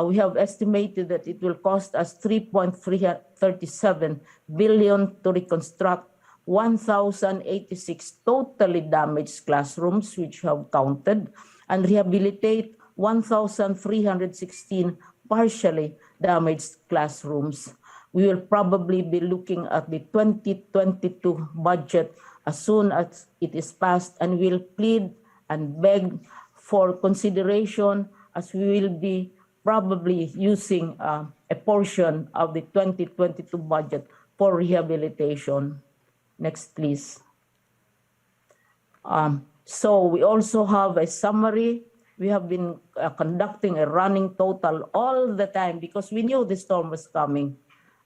we have estimated that it will cost us 3.337 billion to reconstruct 1,086 totally damaged classrooms, which we have counted, and rehabilitate 1,316 partially damaged classrooms. We will probably be looking at the 2022 budget as soon as it is passed, and will plead and beg for consideration, as we will be probably using a portion of the 2022 budget for rehabilitation. Next, please. So we also have a summary. We have been conducting a running total all the time because we knew the storm was coming.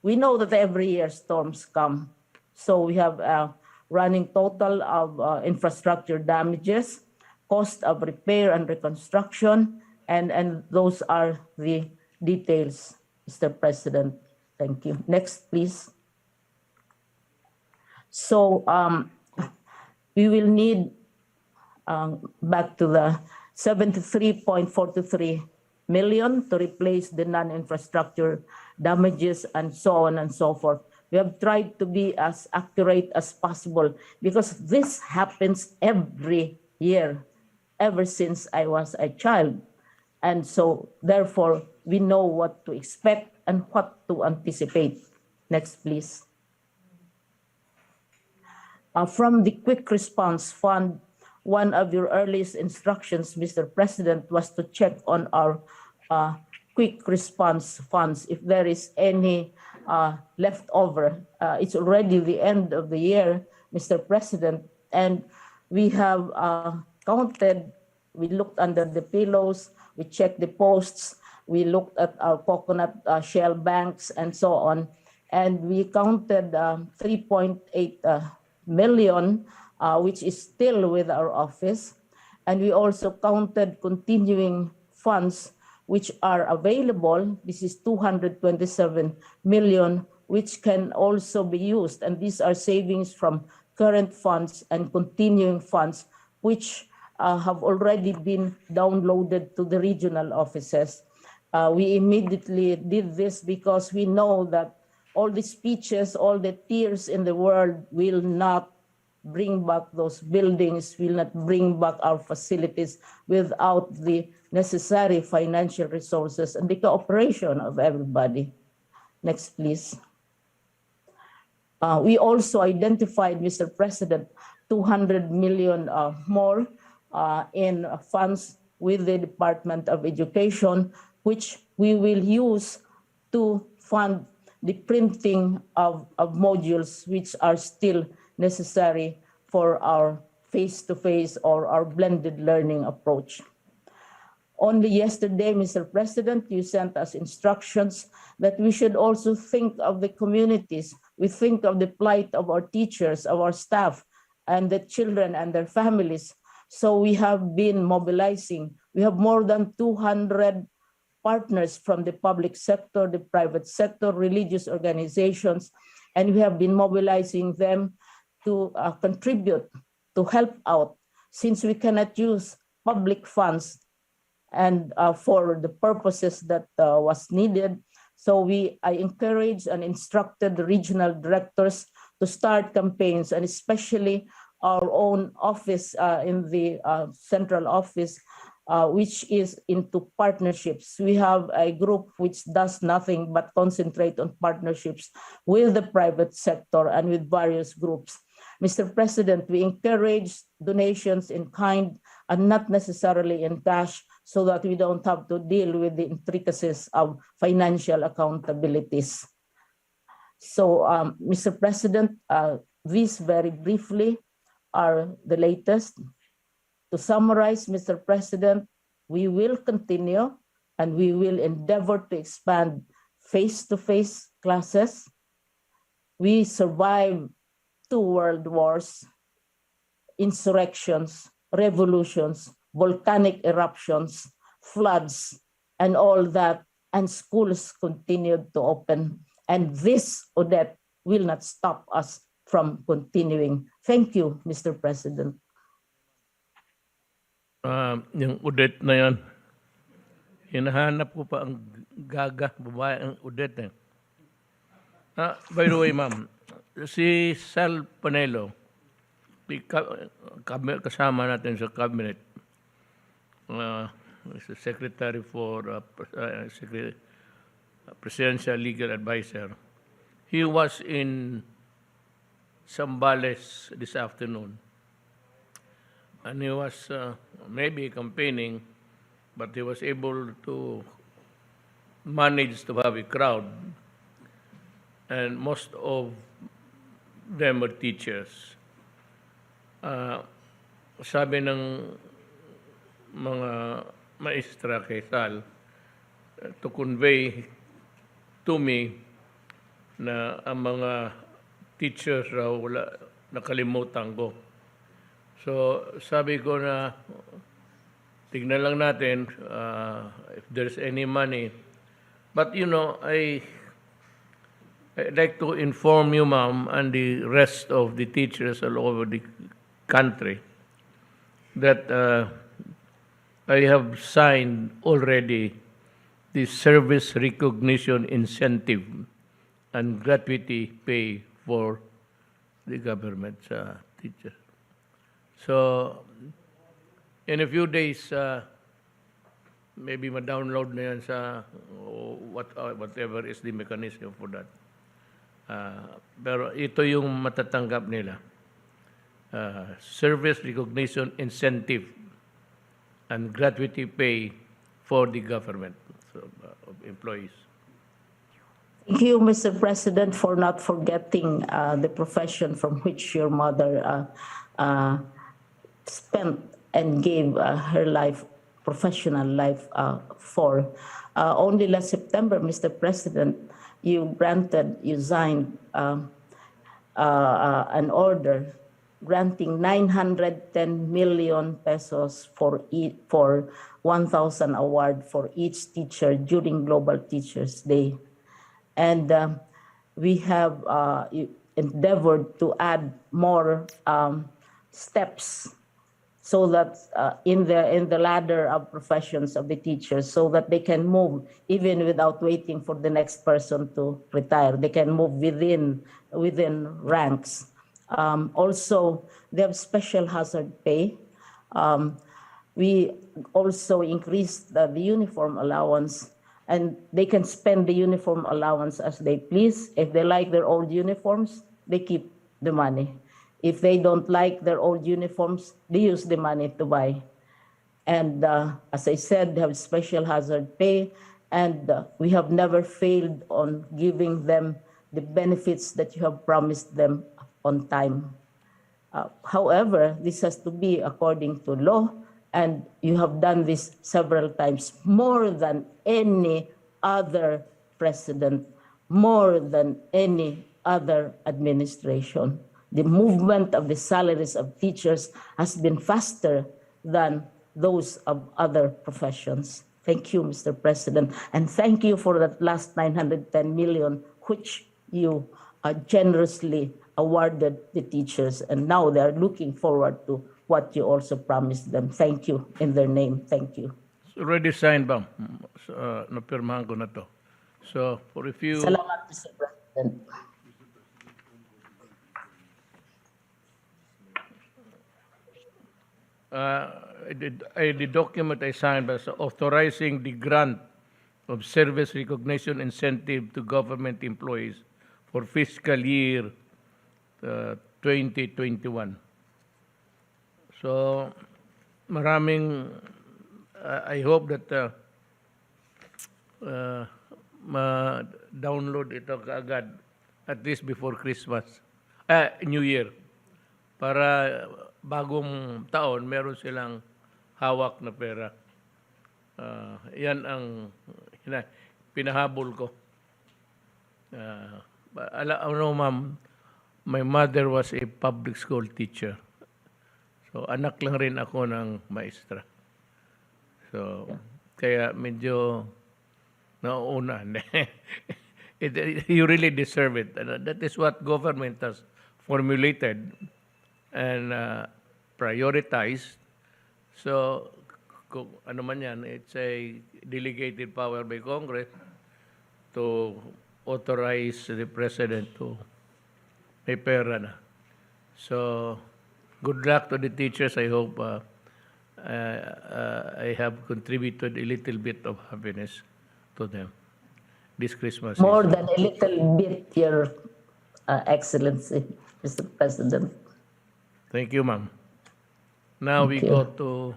We know that every year storms come. So we have a running total of infrastructure damages, cost of repair and reconstruction, and those are the details, Mr. President. Thank you. Next, please. So we will need, back to the 73.43 million to replace the non-infrastructure damages and so on and so forth. We have tried to be as accurate as possible because this happens every year, ever since I was a child. And so therefore, we know what to expect and what to anticipate. Next, please. From the Quick Response Fund, one of your earliest instructions, Mr. President, was to check on our quick response funds if there is any leftover. It's already the end of the year, Mr. President, and we have counted. We looked under the pillows, we checked the posts, we looked at our coconut shell banks and so on, and we counted 3.8 million, which is still with our office. And we also counted continuing funds which are available. This is 227 million, which can also be used. And these are savings from current funds and continuing funds, which have already been downloaded to the regional offices. We immediately did this because we know that all the speeches, all the tears in the world will not bring back those buildings, will not bring back our facilities without the necessary financial resources and the cooperation of everybody. Next, please. We also identified, Mr. President, 200 million more in funds with the Department of Education, which we will use to fund the printing of modules which are still necessary for our face-to-face or our blended learning approach. Only yesterday, Mr. President, you sent us instructions that we should also think of the communities. We think of the plight of our teachers, of our staff, and the children and their families. So we have been mobilizing. We have more than 200 partners from the public sector, the private sector, religious organizations, and we have been mobilizing them to contribute, to help out, since we cannot use public funds and for the purposes that was needed. So I encouraged and instructed the regional directors to start campaigns, and especially our own office in the central office, which is into partnerships. We have a group which does nothing but concentrate on partnerships with the private sector and with various groups. Mr. President, we encourage donations in kind and not necessarily in cash, so that we don't have to deal with the intricacies of financial accountabilities. So, Mr. President, these very briefly are the latest. To summarize, Mr. President, we will continue and we will endeavor to expand face-to-face classes. We survived 2 world wars, insurrections, revolutions, volcanic eruptions, floods, and all that, and schools continued to open. And this, Odette, will not stop us from continuing. Thank you, Mr. President. Yung Odette na yan, hinahanap ko pa ang gaga, babae ang Odette. By the way, ma'am, si Sal Panelo, kasama natin sa cabinet, Secretary for Presidential Legal Advisor. He was in Zambales this afternoon, and he was maybe campaigning, but he was able to manage to have a crowd, and most of them were teachers. Sabi ng mga maestra kay Sal to convey to me na ang mga teachers raw wala, nakalimutan ko. So sabi ko na tignan lang natin if there's any money. But you know, I'd like to inform you, ma'am, and the rest of the teachers all over the country that I have signed already the service recognition incentive and gratuity pay for the government teachers. So, in a few days, maybe ma-download na yan sa whatever is the mechanism for that. Pero ito yung matatanggap nila. Service recognition incentive and gratuity pay for the government of employees. Thank you, Mr. President, for not forgetting the profession from which your mother spent and gave her life, professional life for. Only last September, Mr. President, you signed an order granting 910 million pesos for 1,000 award for each teacher during Global Teachers Day. And we have endeavored to add more steps so that in the ladder of professions of the teachers, so that they can move even without waiting for the next person to retire. They can move within ranks. Also, they have special hazard pay. We also increased the uniform allowance, and they can spend the uniform allowance as they please. If they like their old uniforms, they keep the money. If they don't like their old uniforms, they use the money to buy. And as I said, they have special hazard pay, and we have never failed on giving them the benefits that you have promised them on time. However, this has to be according to law, and you have done this several times, more than any other president, more than any other administration. The movement of the salaries of teachers has been faster than those of other professions. Thank you, Mr. President, and thank you for that last 910 million, which you generously awarded the teachers, and now they are looking forward to what you also promised them. Thank you in their name. Thank you. It's already signed ba? Napirmahan ko na to. So, for a few... Salamat, Mr. President. The document I signed was authorizing the grant of service recognition incentive to government employees for fiscal year 2021. So, maraming, I hope that ma-download ito kaagad at least before Christmas, New Year, para bagong taon meron silang hawak na pera. Yan ang pinahabol ko. Ano ma'am, my mother was a public school teacher. So anak lang rin ako ng maestra. So kaya medyo nauuna. You really deserve it. That is what government has formulated and prioritized. So kung ano man yan, it's a delegated power by Congress to authorize the President to may pera na. So, good luck to the teachers. I hope I have contributed a little bit of happiness to them this Christmas More season. than a little bit, Your Excellency, Mr. President. Thank you, ma'am. Now we Thank you. go to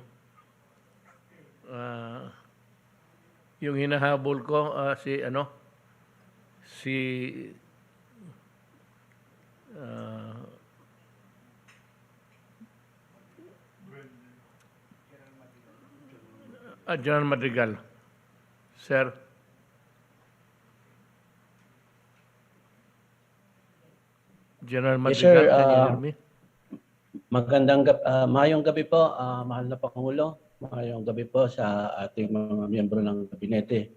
yung hinahabol ko, si General Madrigal. Sir. General Yes, sir. Madrigal, can you hear me? Mayong gabi po, mahal na Pangulo. Mayong gabi po sa ating mga miyembro ng kabinete.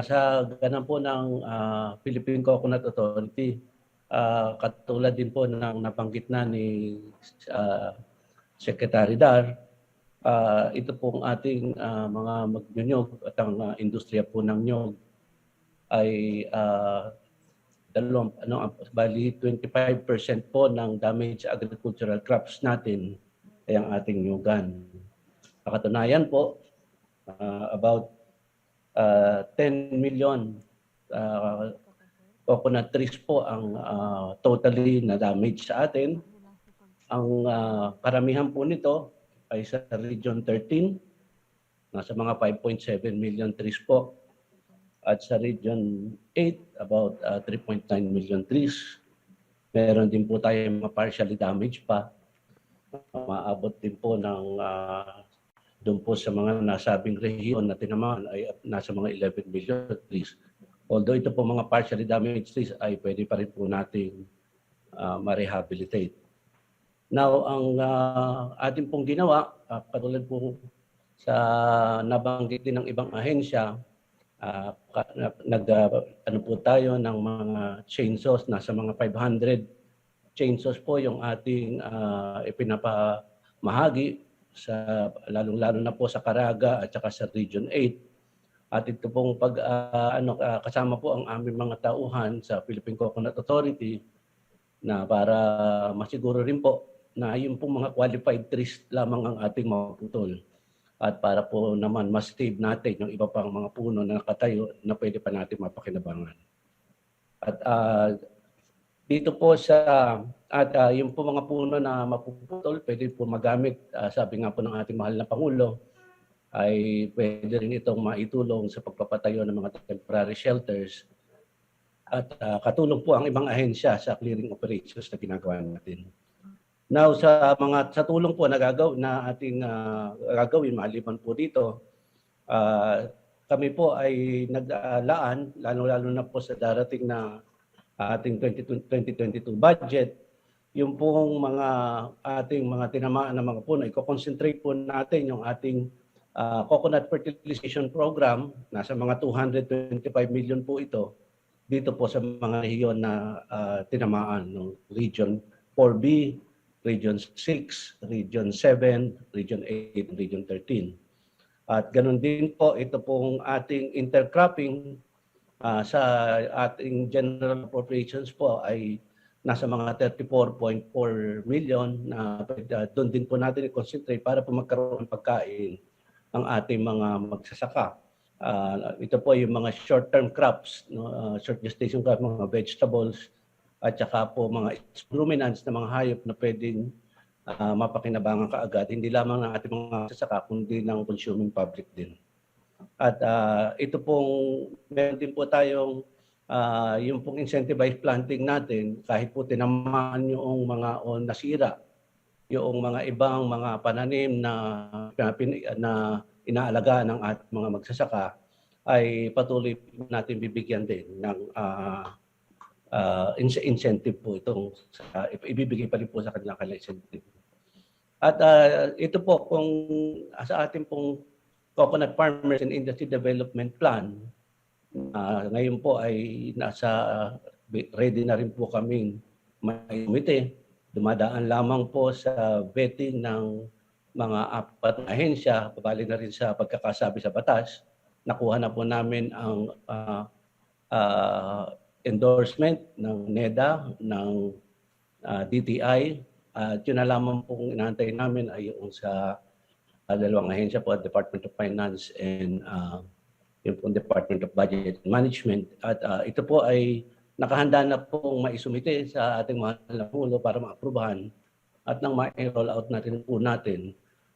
Sa ganang po ng Philippine Coconut Authority, katulad din po ng nabanggit na ni Secretary Dar, ito pong ating mga magnyonyog at ang industriya po ng nyog ay bali 25% po ng damaged agricultural crops natin ay ang ating nyugan. Katunayan po, about 10 million coconut trees po ang totally na damage sa atin. Ang karamihan po nito ay sa Region 13, nasa mga 5.7 million trees po. At sa Region 8, about 3.9 million trees. Meron din po tayo mga partially damaged pa. Maabot din po ng doon po sa mga nasabing rehiyon na tinamaan ay nasa mga 11 million trees. Although ito po mga partially damaged trees ay pwede pa rin po nating ma-rehabilitate. Now, ang ating pong ginawa, katulad po sa nabanggit din ng ibang ahensya, ano po tayo ng mga chainsaws, nasa mga 500 chainsaws po yung ating ipinapamahagi sa lalong-lalo na po sa Caraga at saka sa Region 8. At ito pong kasama po ang aming mga tauhan sa Philippine Coconut Authority na para masiguro rin po na yung pong mga qualified trees lamang ang ating maputol. At para po naman mas save natin yung iba pang mga puno na nakatayo na pwede pa natin mapakinabangan. At dito po yung po mga puno na mapuputol, pwede po magamit, sabi nga po ng ating mahal na Pangulo, ay pwede rin itong maitulong sa pagpapatayo ng mga temporary shelters at katulong po ang ibang ahensya sa clearing operations na ginagawa natin. Now sa tulong po na ating gagawin maliban po dito, kami po ay naglaan lalo na po sa darating na ating 2022 budget, yung pong ating mga tinamaan na mga puno, i-concentrate po natin yung ating coconut fertilization program, nasa mga 225 million po ito, dito po sa mga rehiyon na tinamaan ng Region 4B, Region 6, Region 7, Region 8, Region 13. At ganun din po, ito pong ating intercropping sa ating general appropriations po ay nasa mga 34.4 million na doon din po natin i-concentrate para po magkaroon ng pagkain ang ating mga magsasaka. Ito po yung mga short-term crops, short gestation crops, mga vegetables, at saka po mga ruminants na mga hayop na pwedeng mapakinabangan kaagad, hindi lamang ng ating mga magsasaka, kundi ng consuming public din. At ito pong, meron din po tayong yung pong incentivized planting natin, kahit po tinamaan yung mga o nasira, yung mga ibang mga pananim na inaalagaan ng ating mga magsasaka, ay patuloy natin bibigyan din ng incentive po itong ibibigay pa rin po sa kanilang incentive. At ito po kung sa ating pong Coconut Farmers and Industry Development Plan, ngayon po ay ready na rin po kaming may komite. Dumadaan lamang po sa vetting ng mga apat na ahensya, babalik na rin sa pagkakasabi sa batas. Nakuha na po namin ang endorsement ng NEDA, ng DTI. Yun na lamang pong inaantay namin ay yung sa dalawang ahensya po, Department of Finance and yung pong Department of Budget and Management. At ito po ay nakahanda na pong maisumite sa ating mahal na Pangulo para maaprubahan at nang ma-roll out natin po natin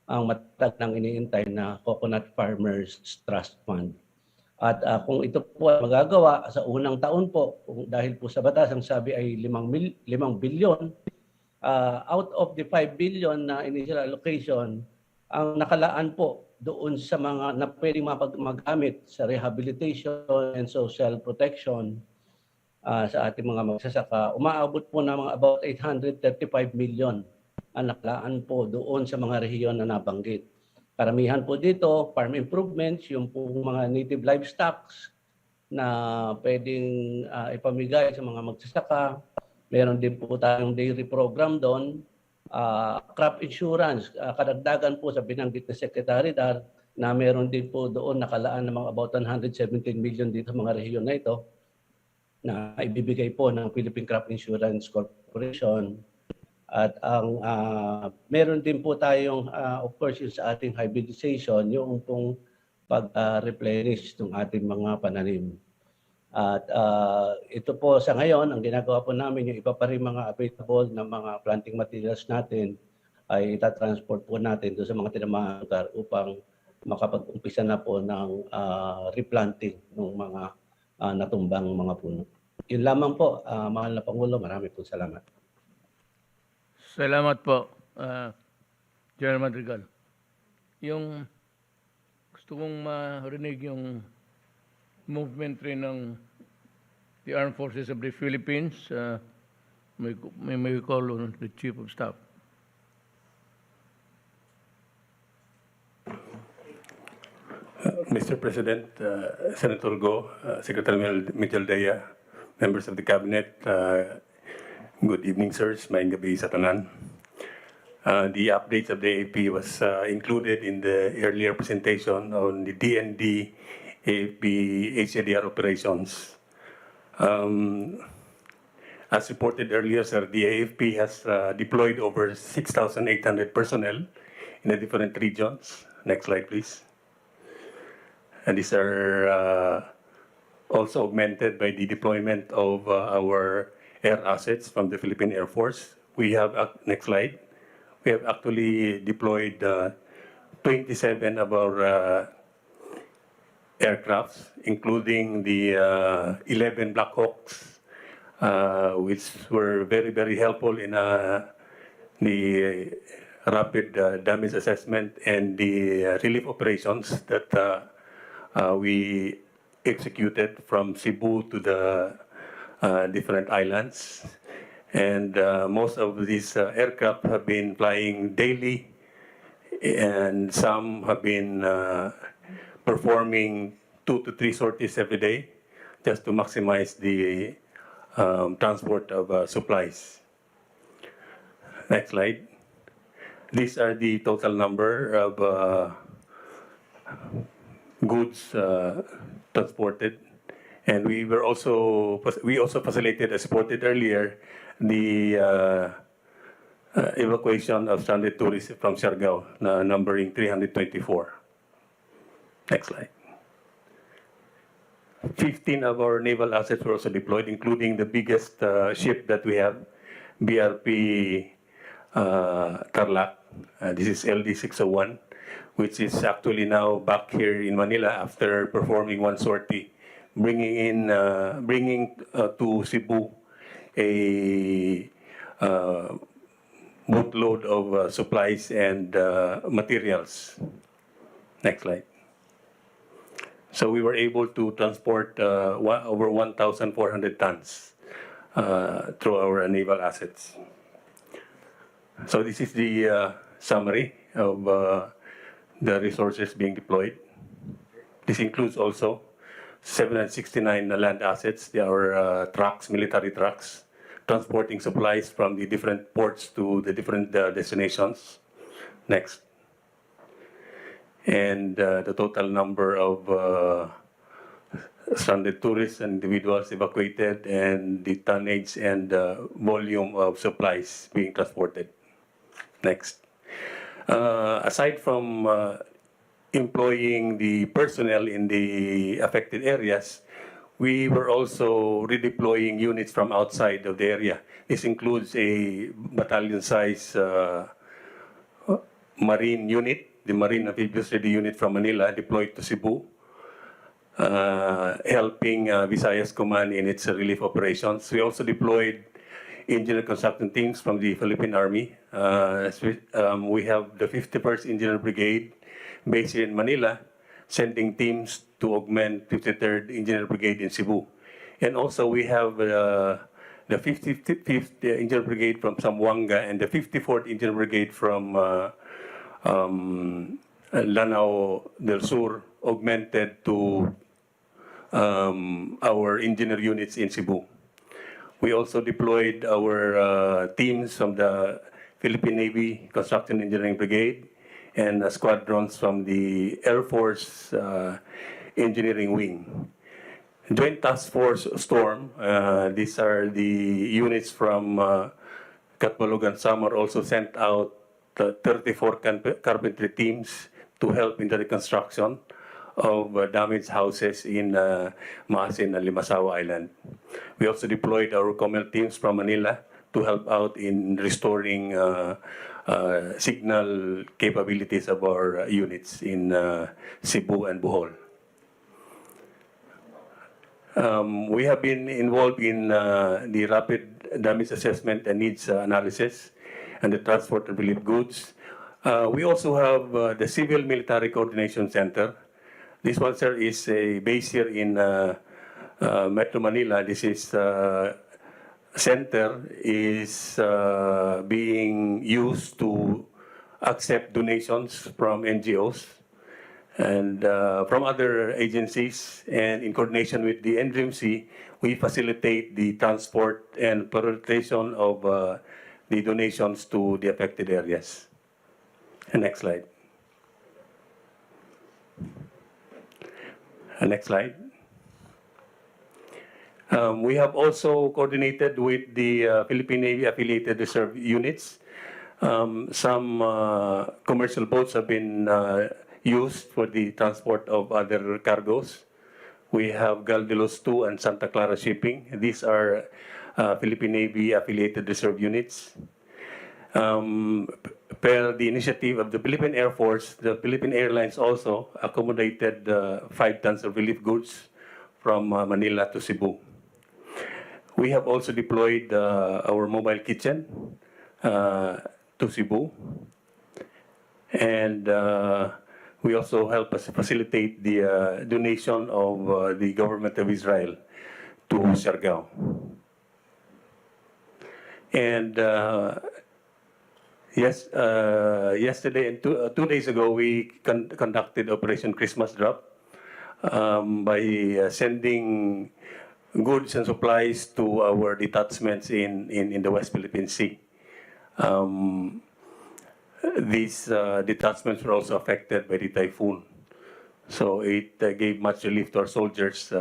ang matag ng iniintay na Coconut Farmers Trust Fund. At kung ito po ay magagawa sa unang taon po, dahil po sa batas ang sabi ay 5 billion, out of the 5 billion na initial allocation, ang nakalaan po doon sa mga na pwedeng magamit sa rehabilitation and social protection sa ating mga magsasaka, umaabot po na mga about 835 million ang nakalaan po doon sa mga rehiyon na nabanggit. Karamihan po dito, farm improvements, yung po mga native livestock na pwedeng ipamigay sa mga magsasaka. Meron din po tayong dairy program doon. Crop insurance, kadagdagan po sa binanggit na Secretary Dar na meron din po doon nakalaan ng mga about 117 million dito sa mga rehiyon na ito na ibibigay po ng Philippine Crop Insurance Corporation. At ang meron din po tayong of course yung sa ating hybridization, yung pong pag-replenish ng ating mga pananim. At ito po sa ngayon, ang ginagawa po namin, yung iba pa rin mga available na mga planting materials natin ay itatransport po natin doon sa mga tinamaan lugar upang makapag-umpisa na po ng replanting ng mga natumbang mga puno. Yun lamang po, mahal na Pangulo, marami po salamat. Salamat po, General Madrigal. Yung gusto kong marinig yung movement rin ng the Armed Forces of the Philippines. May call on the Chief of Staff. Mr. President, Senator Go, Secretary Mijaldea, members of the Cabinet, good evening, sirs. Maayong gabi sa tanan. The updates of the AFP was included in the earlier presentation on the DND AFP HCDR operations. As reported earlier, sir, the AFP has deployed over 6,800 personnel in the different regions. Next slide, please. And these are also augmented by the deployment of our air assets from the Philippine Air Force. We have, next slide, we have actually deployed 27 of our aircrafts, including the 11 Black Hawks, which were very, very helpful in the rapid damage assessment and the relief operations that we executed from Cebu to the different islands. And most of these aircraft have been flying daily, and some have been performing 2 to 3 sorties every day just to maximize the transport of supplies. Next slide. These are the total number of goods transported, and we also facilitated, as reported earlier, the evacuation of stranded tourists from Siargao, numbering 324. Next slide. 15 of our naval assets were also deployed, including the biggest ship that we have, BRP Tarlac. This is LD-601, which is actually now back here in Manila after performing one sortie, bringing to Cebu a boatload of supplies and materials. Next slide. So we were able to transport over 1,400 tons through our naval assets. So this is the summary of the resources being deployed. This includes also 769 land assets. They are trucks, military trucks, transporting supplies from the different ports to the different destinations. Next. And the total number of stranded tourists and individuals evacuated, and the tonnage and volume of supplies being transported. Next. Aside from employing the personnel in the affected areas, we were also redeploying units from outside of the area. This includes a battalion-size marine unit, the Marine Amphibious Ready Unit from Manila, deployed to Cebu, helping Visayas Command in its relief operations. We also deployed engineer construction teams from the Philippine Army. We have the 51st Engineer Brigade based here in Manila, sending teams to augment 53rd Engineer Brigade in Cebu. And also we have the 55th Engineer Brigade from Zamboanga and the 54th Engineer Brigade from Lanao del Sur, augmented to our engineer units in Cebu. We also deployed our teams from the Philippine Navy Construction Engineering Brigade and squadrons from the Air Force Engineering Wing. Joint Task Force Storm, these are the units from Catbalogan Samar, also sent out 34 carpentry teams to help in the reconstruction of damaged houses in Maasin and Limasawa Island. We also deployed our COMEL teams from Manila to help out in restoring signal capabilities of our units in Cebu and Bohol. We have been involved in the rapid damage assessment and needs analysis and the transport of relief goods. We also have the Civil Military Coordination Center. This one, sir, is a base here in Metro Manila. This is center is being used to accept donations from NGOs and from other agencies, and in coordination with the NDRIMC, we facilitate the transport and prioritization of the donations to the affected areas. And next slide. Next slide. We have also coordinated with the Philippine Navy affiliated reserve units. Some commercial boats have been used for the transport of other cargoes. We have Galdelos 2 and Santa Clara Shipping. These are Philippine Navy affiliated reserve units. Per the initiative of the Philippine Air Force, the Philippine Airlines also accommodated 5 tons of relief goods from Manila to Cebu. We have also deployed our mobile kitchen to Cebu. And we also help us facilitate the donation of the government of Israel to Siargao. And yesterday and 2 days ago, we conducted Operation Christmas Drop by sending goods and supplies to our detachments in the West Philippine Sea. These detachments were also affected by the typhoon. So it gave much relief to our soldiers,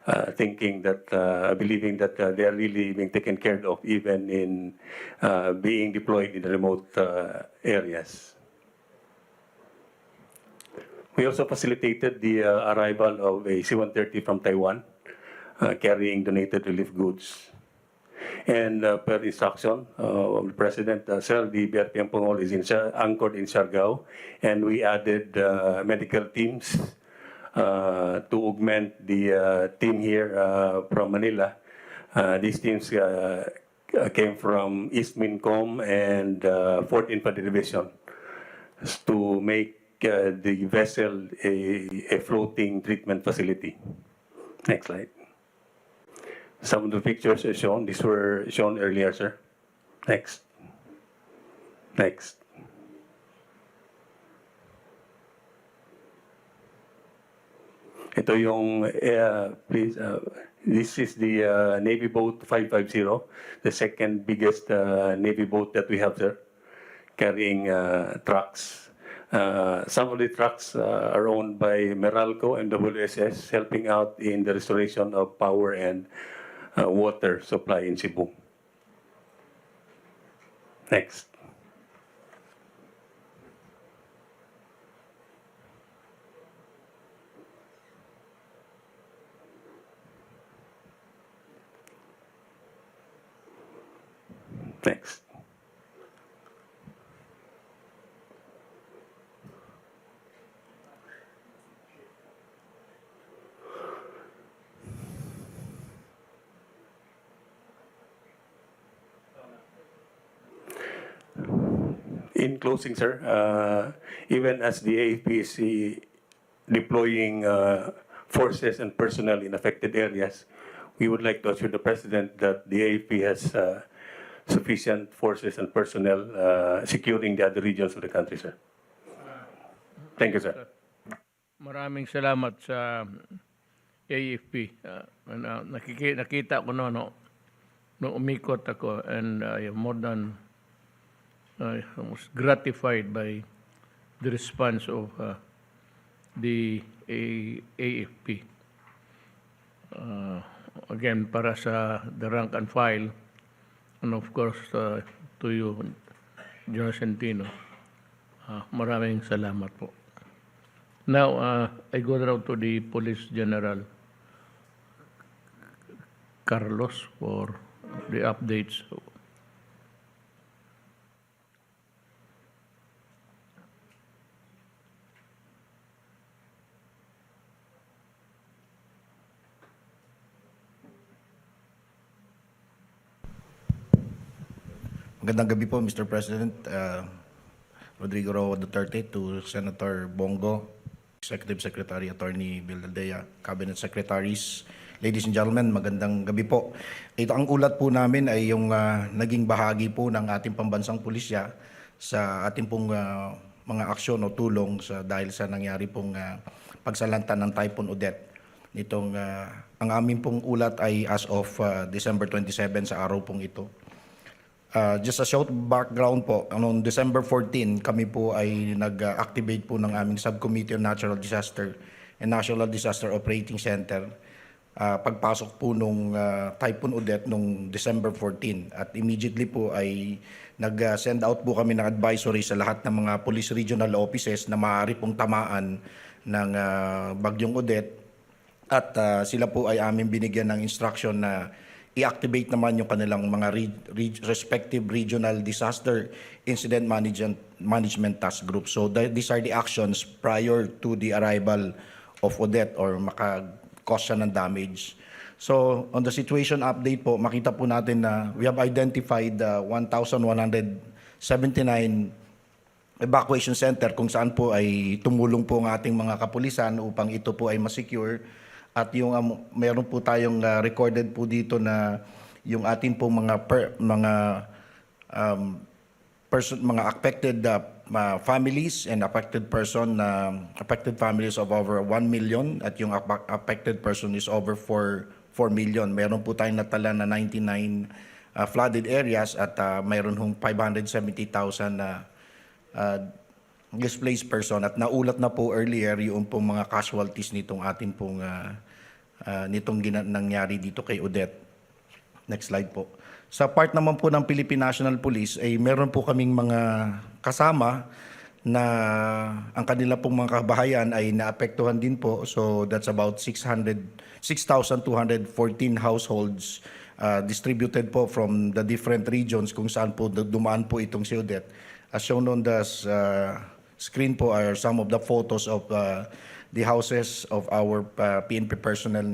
believing that they are really being taken care of even in being deployed in the remote areas. We also facilitated the arrival of a C-130 from Taiwan, carrying donated relief goods. And per instruction of the President, sir, the BRPM Pangol is anchored in Siargao, and we added medical teams to augment the team here from Manila. These teams came from East Mincom and 4th Infantry Division to make the vessel a floating treatment facility. Next slide. Some of the pictures are shown. These were shown earlier, sir. Next. Next. Ito yung, please, this is the Navy boat 550, the second biggest Navy boat that we have, sir, carrying trucks. Some of the trucks are owned by Meralco and WSS, helping out in the restoration of power and water supply in Cebu. Next. Next. In closing, sir, even as the AFP is deploying forces and personnel in affected areas, we would like to assure the President that the AFP has sufficient forces and personnel securing the other regions of the country, sir. Thank you, sir. Maraming salamat sa AFP. Nakita ko no umikot ako, and I am more than I was gratified by the response of the AFP. Again, para sa the rank and file, and of course to you, General Centino, maraming salamat po. Now, I go down to the Police General Carlos for the updates. Magandang gabi po, Mr. President, Rodrigo Roa Duterte, to Senator Bongo, Executive Secretary Attorney Bildaldea, Cabinet Secretaries, ladies and gentlemen, magandang gabi po. Ito ang ulat po namin ay yung naging bahagi po ng ating pambansang pulisya sa ating pong mga aksyon o tulong dahil sa nangyari pong pagsalanta ng Typhoon Odette. Ang aming pong ulat ay as of December 27 sa araw pong ito. Just a short background po, noong December 14, kami po ay nag-activate po ng aming Subcommittee on Natural Disaster and National Disaster Operating Center pagpasok po nung Typhoon Odette nung December 14. At immediately po ay nag-send out po kami ng advisory sa lahat ng mga police regional offices na maaari pong tamaan ng bagyong Odette. At sila po ay aming binigyan ng instruction na i-activate naman yung kanilang mga respective regional disaster incident management task group. So these are the actions prior to the arrival of Odette or maka-cause siya ng damage. So on the situation update po, makita po natin na we have identified 1,179 evacuation center kung saan po ay tumulong po ang ating mga kapulisan upang ito po ay masecure. At yung meron po tayong recorded po dito na yung atin po mga affected families and affected families of over 1 million at yung affected person is over 4 million. Meron po tayong natala na 99 flooded areas at mayroon hong 570,000 displaced person at naulat na po earlier yung pong mga casualties nitong atin pong nangyari dito kay Odette. Next slide po. Sa part naman po ng Philippine National Police ay meron po kaming mga kasama na ang kanila pong mga kabahayan ay naapektuhan din po. So that's about 6,214 households distributed po from the different regions kung saan po dumaan po itong si Odette. As shown on the screen po are some of the photos of the houses of our PNP personnel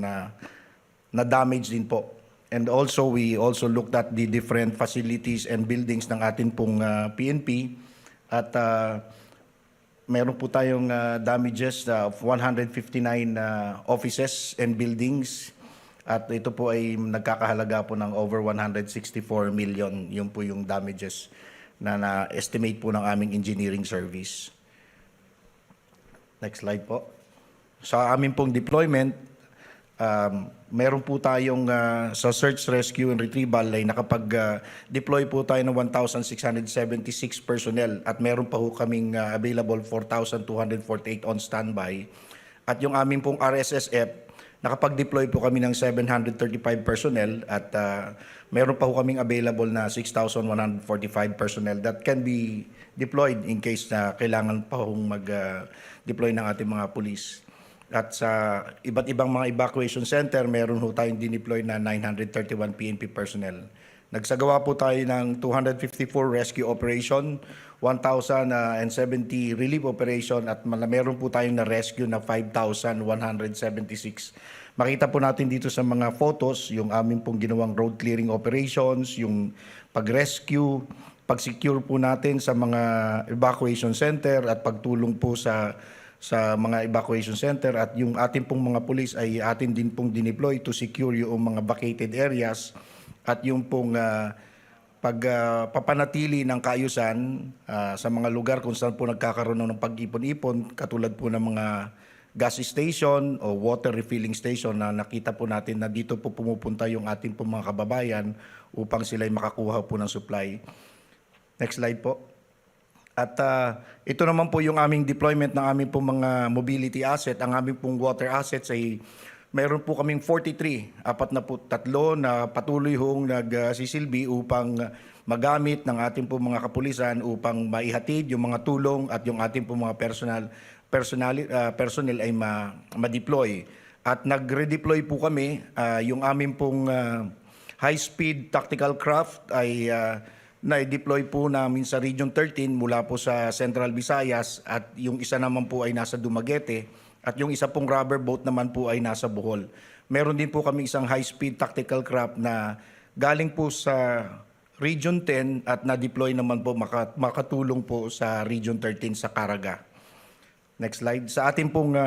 na damage din po. And also, we also looked at the different facilities and buildings ng atin pong PNP at meron po tayong damages of 159 offices and buildings at ito po ay nagkakahalaga po ng over 164 million. Yun po yung damages na na-estimate po ng aming engineering service. Next slide po. Sa aming pong deployment, meron po tayong sa search, rescue, and retrieval ay nakapag-deploy po tayo ng 1,676 personnel at meron pa po kaming available 4,248 on standby. At yung aming pong RSSF, nakapag-deploy po kami ng 735 personnel at meron pa po kaming available na 6,145 personnel that can be deployed in case na kailangan pa pong mag-deploy ng ating mga police. At sa iba't ibang mga evacuation center, meron po tayong dineploy na 931 PNP personnel. Nagsagawa po tayo ng 254 rescue operation, 1,070 relief operation at meron po tayong na-rescue na 5,176. Makita po natin dito sa mga photos yung amin pong ginawang road clearing operations, yung pag-rescue, pag-secure po natin sa mga evacuation center at pagtulong po sa mga evacuation center at yung ating pong mga pulis ay atin din pong dineploy to secure yung mga vacated areas at yung pong pagpapanatili ng kaayusan sa mga lugar kung saan po nagkakaroon ng pag-ipon-ipon katulad po ng mga gas station o water refilling station na nakita po natin na dito po pumupunta yung ating pong mga kababayan upang sila ay makakuha po ng supply. Next slide po. At ito naman po yung aming deployment ng aming pong mga mobility asset. Ang aming pong water assets ay mayroon po kaming 43, 43 na patuloy hong nagsisilbi upang magamit ng ating pong mga kapulisan upang maihatid yung mga tulong at yung ating pong mga personnel ay ma-deploy. At nag-redeploy po kami, yung aming pong high-speed tactical craft ay na-deploy po namin sa Region 13 mula po sa Central Visayas at yung isa naman po ay nasa Dumaguete at yung isa pong rubber boat naman po ay nasa Bohol. Meron din po kami isang high-speed tactical craft na galing po sa Region 10 at na-deploy naman po makatulong po sa Region 13 sa Caraga. Next slide. Sa ating pong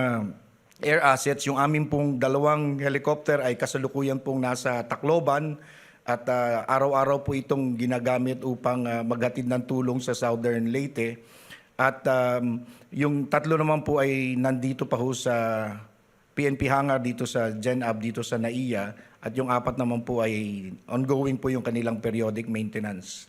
air assets, yung aming pong dalawang helicopter ay kasalukuyan pong nasa Tacloban. At araw-araw po itong ginagamit upang maghatid ng tulong sa Southern Leyte. At yung tatlo naman po ay nandito pa ho sa PNP hangar dito sa GenAb dito sa NAIA. At yung apat naman po ay ongoing po yung kanilang periodic maintenance.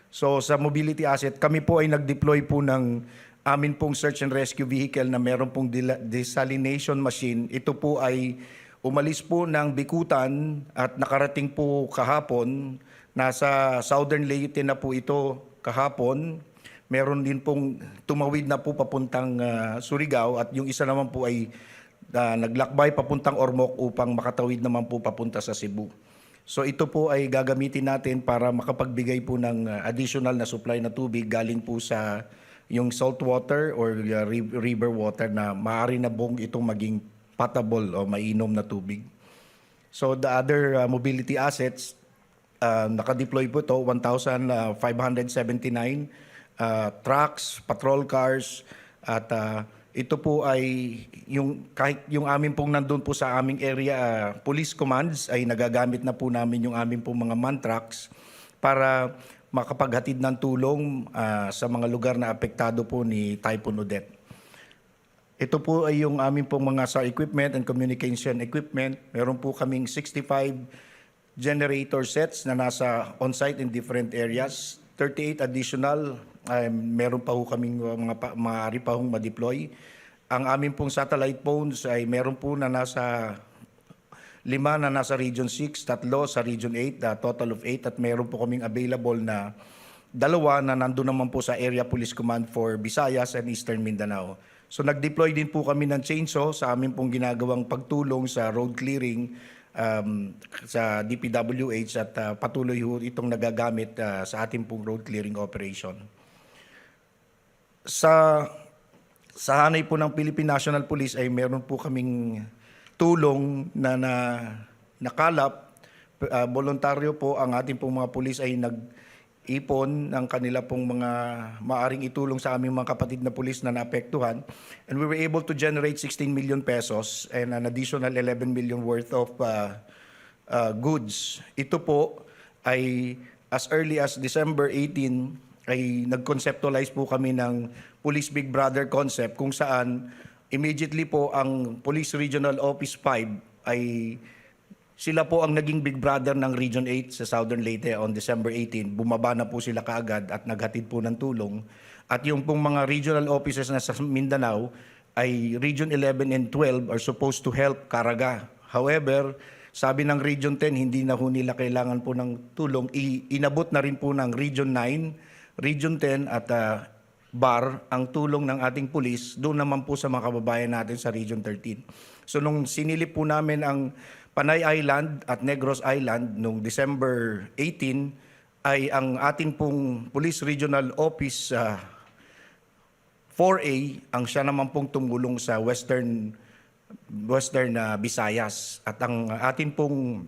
So sa mobility asset, kami po ay nag-deploy po ng amin pong search and rescue vehicle na meron pong desalination machine. Ito po ay umalis po ng Bikutan at nakarating po kahapon. Nasa Southern Leyte na po ito kahapon. Meron din pong tumawid na po papuntang Surigao at yung isa naman po ay naglakbay papuntang Ormoc upang makatawid naman po papunta sa Cebu. So ito po ay gagamitin natin para makapagbigay po ng additional na supply na tubig galing po sa yung salt water or river water na maaari na buong itong maging potable o mainom na tubig. So the other mobility assets, nakadeploy po ito, 1,579 trucks, patrol cars, at ito po ay kahit yung amin pong nandun po sa aming area police commands ay nagagamit na po namin yung amin pong mga man trucks para makapaghatid ng tulong sa mga lugar na apektado po ni Typhoon Odette. Ito po ay yung amin pong mga SAR equipment and communication equipment. Meron po kaming 65 generator sets na nasa on-site in different areas. 38 additional, meron pa ho kaming maaari pa hong ma-deploy. Ang amin pong satellite phones ay meron po na nasa 5 na nasa Region 6, 3 sa Region 8, total of 8, at meron po kaming available na 2 na nandun naman po sa Area Police Command for Visayas and Eastern Mindanao. So nag-deploy din po kami ng chainsaw sa amin pong ginagawang pagtulong sa road clearing sa DPWH at patuloy ho itong nagagamit sa ating pong road clearing operation. Sa hanay po ng Philippine National Police ay meron po kaming tulong na nakalap. Voluntaryo po ang ating pong mga pulis ay nag-ipon ng kanila pong mga maaring itulong sa aming mga kapatid na pulis na naapektuhan. And we were able to generate 16 million pesos and an additional 11 million worth of goods. Ito po ay as early as December 18 ay nag-conceptualize po kami ng Police Big Brother concept kung saan immediately po ang Police Regional Office 5 ay sila po ang naging Big Brother ng Region 8 sa Southern Leyte on December 18. Bumaba na po sila kaagad at naghatid po ng tulong. At yung pong mga regional offices na sa Mindanao ay Region 11 and 12 are supposed to help Caraga. However, sabi ng Region 10, hindi na ho nila kailangan po ng tulong. Inabot na rin po ng Region 9, Region 10 at BAR ang tulong ng ating pulis doon naman po sa mga kababayan natin sa Region 13. So nung sinilip po namin ang Panay Island at Negros Island noong December 18 ay ang ating pong Police Regional Office 4A ang siya naman pong tumulong sa Western Visayas. At ang ating pong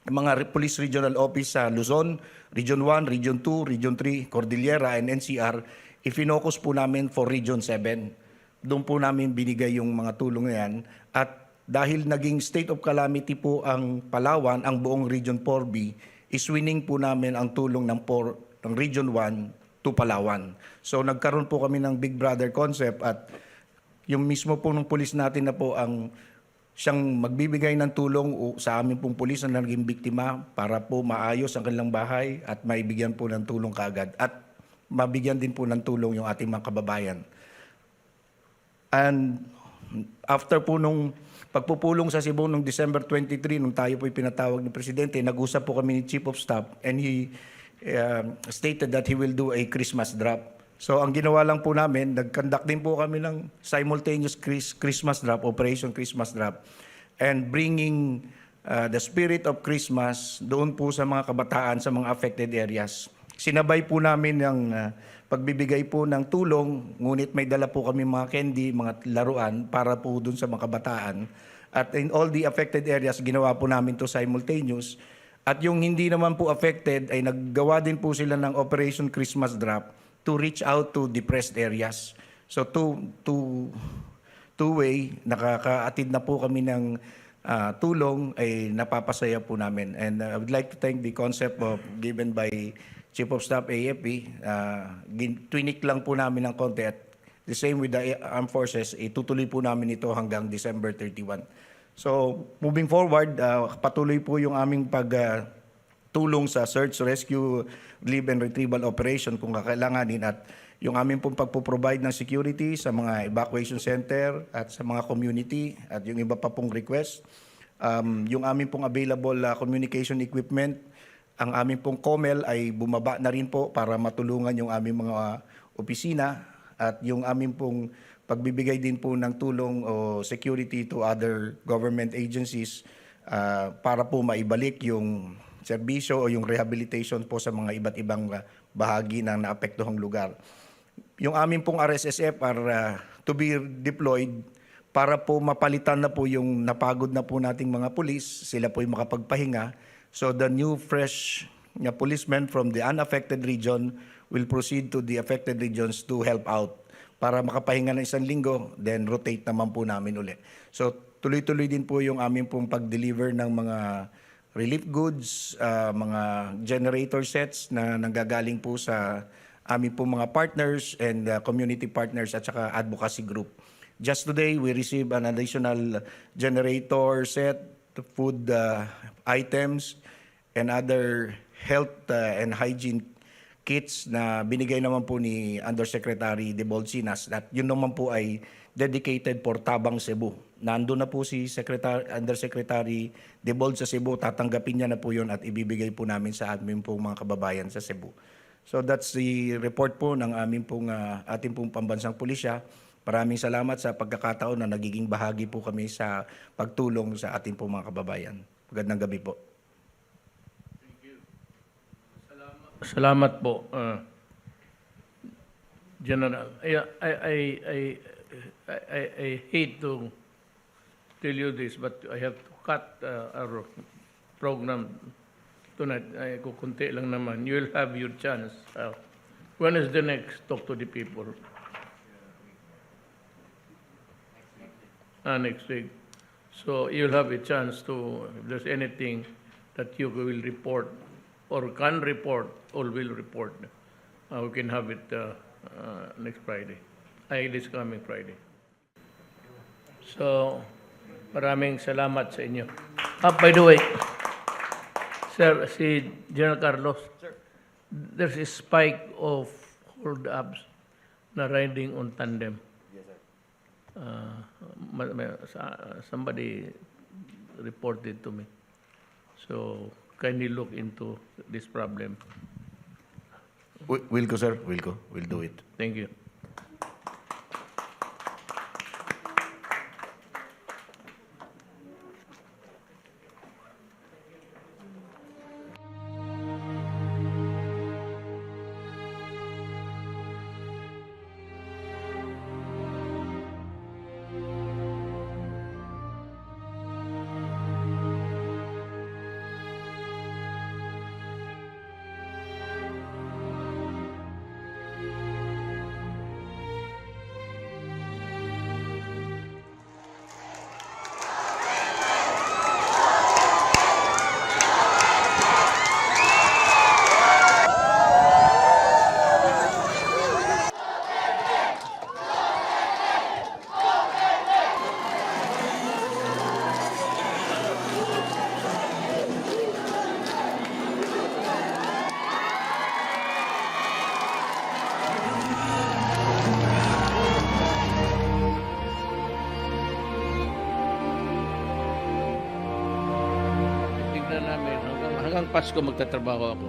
mga Police Regional Office sa Luzon, Region 1, Region 2, Region 3, Cordillera and NCR, i-focus po namin for Region 7. Doon po namin binigay yung mga tulong na yan. At dahil naging state of calamity po ang Palawan, ang buong Region 4B, iswinning po namin ang tulong ng Region 1 to Palawan. So nagkaroon po kami ng Big Brother concept at yung mismo po ng pulis natin na po ang siyang magbibigay ng tulong sa amin pong pulis na naging biktima para po maayos ang kanilang bahay at maibigyan po ng tulong kaagad. At mabigyan din po ng tulong yung ating mga kababayan. And after po nung pagpupulong sa Cebu noong December 23, nung tayo po pinatawag ni Presidente, nag-usap po kami ni Chief of Staff and he stated that he will do a Christmas drop. So ang ginawa lang po namin, nag-conduct din po kami ng simultaneous Christmas drop, Operation Christmas Drop, and bringing the spirit of Christmas doon po sa mga kabataan sa mga affected areas. Sinabay po namin ng pagbibigay po ng tulong, ngunit may dala po kami mga candy, mga laruan para po dun sa mga kabataan. At in all the affected areas, ginawa po namin to simultaneous. At yung hindi naman po affected, ay naggawa din po sila ng Operation Christmas Drop to reach out to depressed areas. So two-way, nakakaatid na po kami ng tulong, ay napapasaya po namin. And I would like to thank the concept given by Chief of Staff AFP, twinik lang po namin ng konti at the same with the Armed Forces, itutuloy po namin ito hanggang December 31. So, moving forward, patuloy po yung aming pagtulong sa search, rescue, relief and retrieval operation kung kakailanganin at yung aming pong pagpo-provide ng security sa mga evacuation center at sa mga community at yung iba pa pong request. Yung aming pong available communication equipment, ang aming pong COMEL ay bumaba na rin po para matulungan yung aming mga opisina at yung aming pong pagbibigay din po ng tulong o security to other government agencies para po maibalik yung serbisyo o yung rehabilitation po sa mga iba't ibang bahagi ng naapektuhang lugar. Yung amin pong RSSF are to be deployed para po mapalitan na po yung napagod na po nating mga pulis, sila po yung makapagpahinga. So the new fresh policemen from the unaffected region will proceed to the affected regions to help out para makapahinga ng 1 linggo, then rotate naman po namin ulit. So tuloy-tuloy din po yung amin pong pag-deliver ng mga relief goods, mga generator sets na nanggagaling po sa amin pong mga partners and community partners at saka advocacy group. Just today, we received an additional generator set, food items, and other health and hygiene kits na binigay naman po ni Undersecretary De Bolsinas, at yun naman po ay dedicated for Tabang Cebu. Nandun na po si Undersecretary De Bol sa Cebu, tatanggapin niya na po yun at ibibigay po namin sa amin pong mga kababayan sa Cebu. So that's the report po ng amin pong ating pong pambansang pulisya. Maraming salamat sa pagkakataon na nagiging bahagi po kami sa pagtulong sa ating pong mga kababayan. Magandang gabi po. Salamat po, General. I hate to tell you this, but I have to cut our program tonight. Ay, kukunti lang naman. You will have your chance. When is the next Talk to the People? Next week. So you'll have a chance to, if there's anything that you will report or can report or will report, we can have it next Friday. This coming Friday. So, maraming salamat sa inyo. By the way, Sir, si General Carlos, there's a spike of hold-ups na riding on tandem. Somebody reported to me. So, kindly look into this problem. Will go, sir. Will go. We'll do it. Thank you. Hanggang Pasko magtatrabaho ako.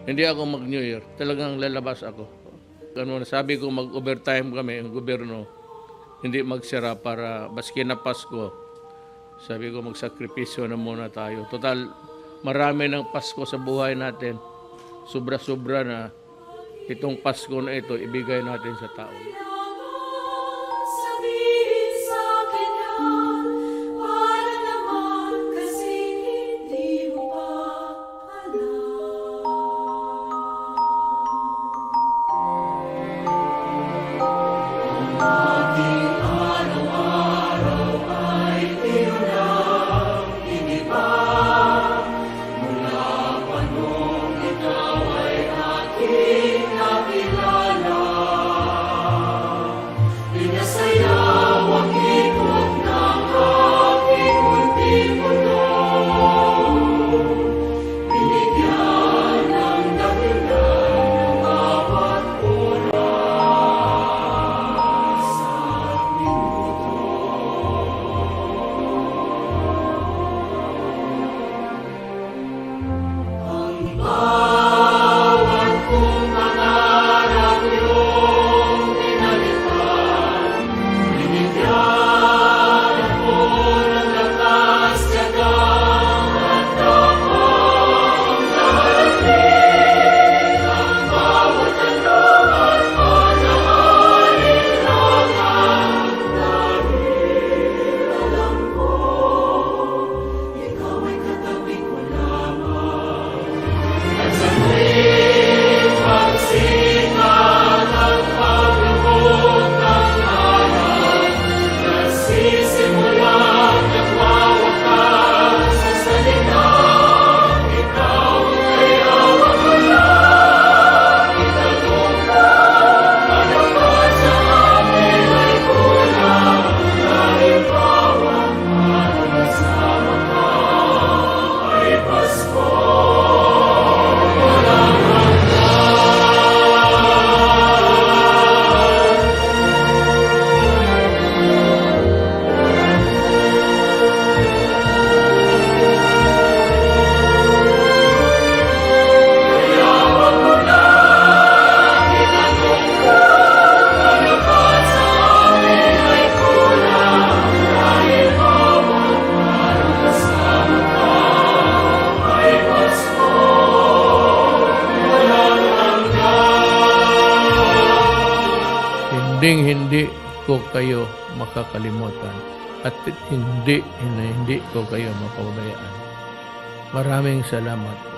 Hindi ako mag-New Year. Talagang lalabas ako. Sabi ko mag-overtime kami, ang gobyerno, hindi magsira para baski na Pasko. Sabi ko magsakripisyo na muna tayo. Total, marami ng Pasko sa buhay natin. Sobra-sobra na itong Pasko na ito, ibigay natin sa tao. Hindi ko kayo makakalimutan at hindi ko kayo mapabayaan. Maraming salamat.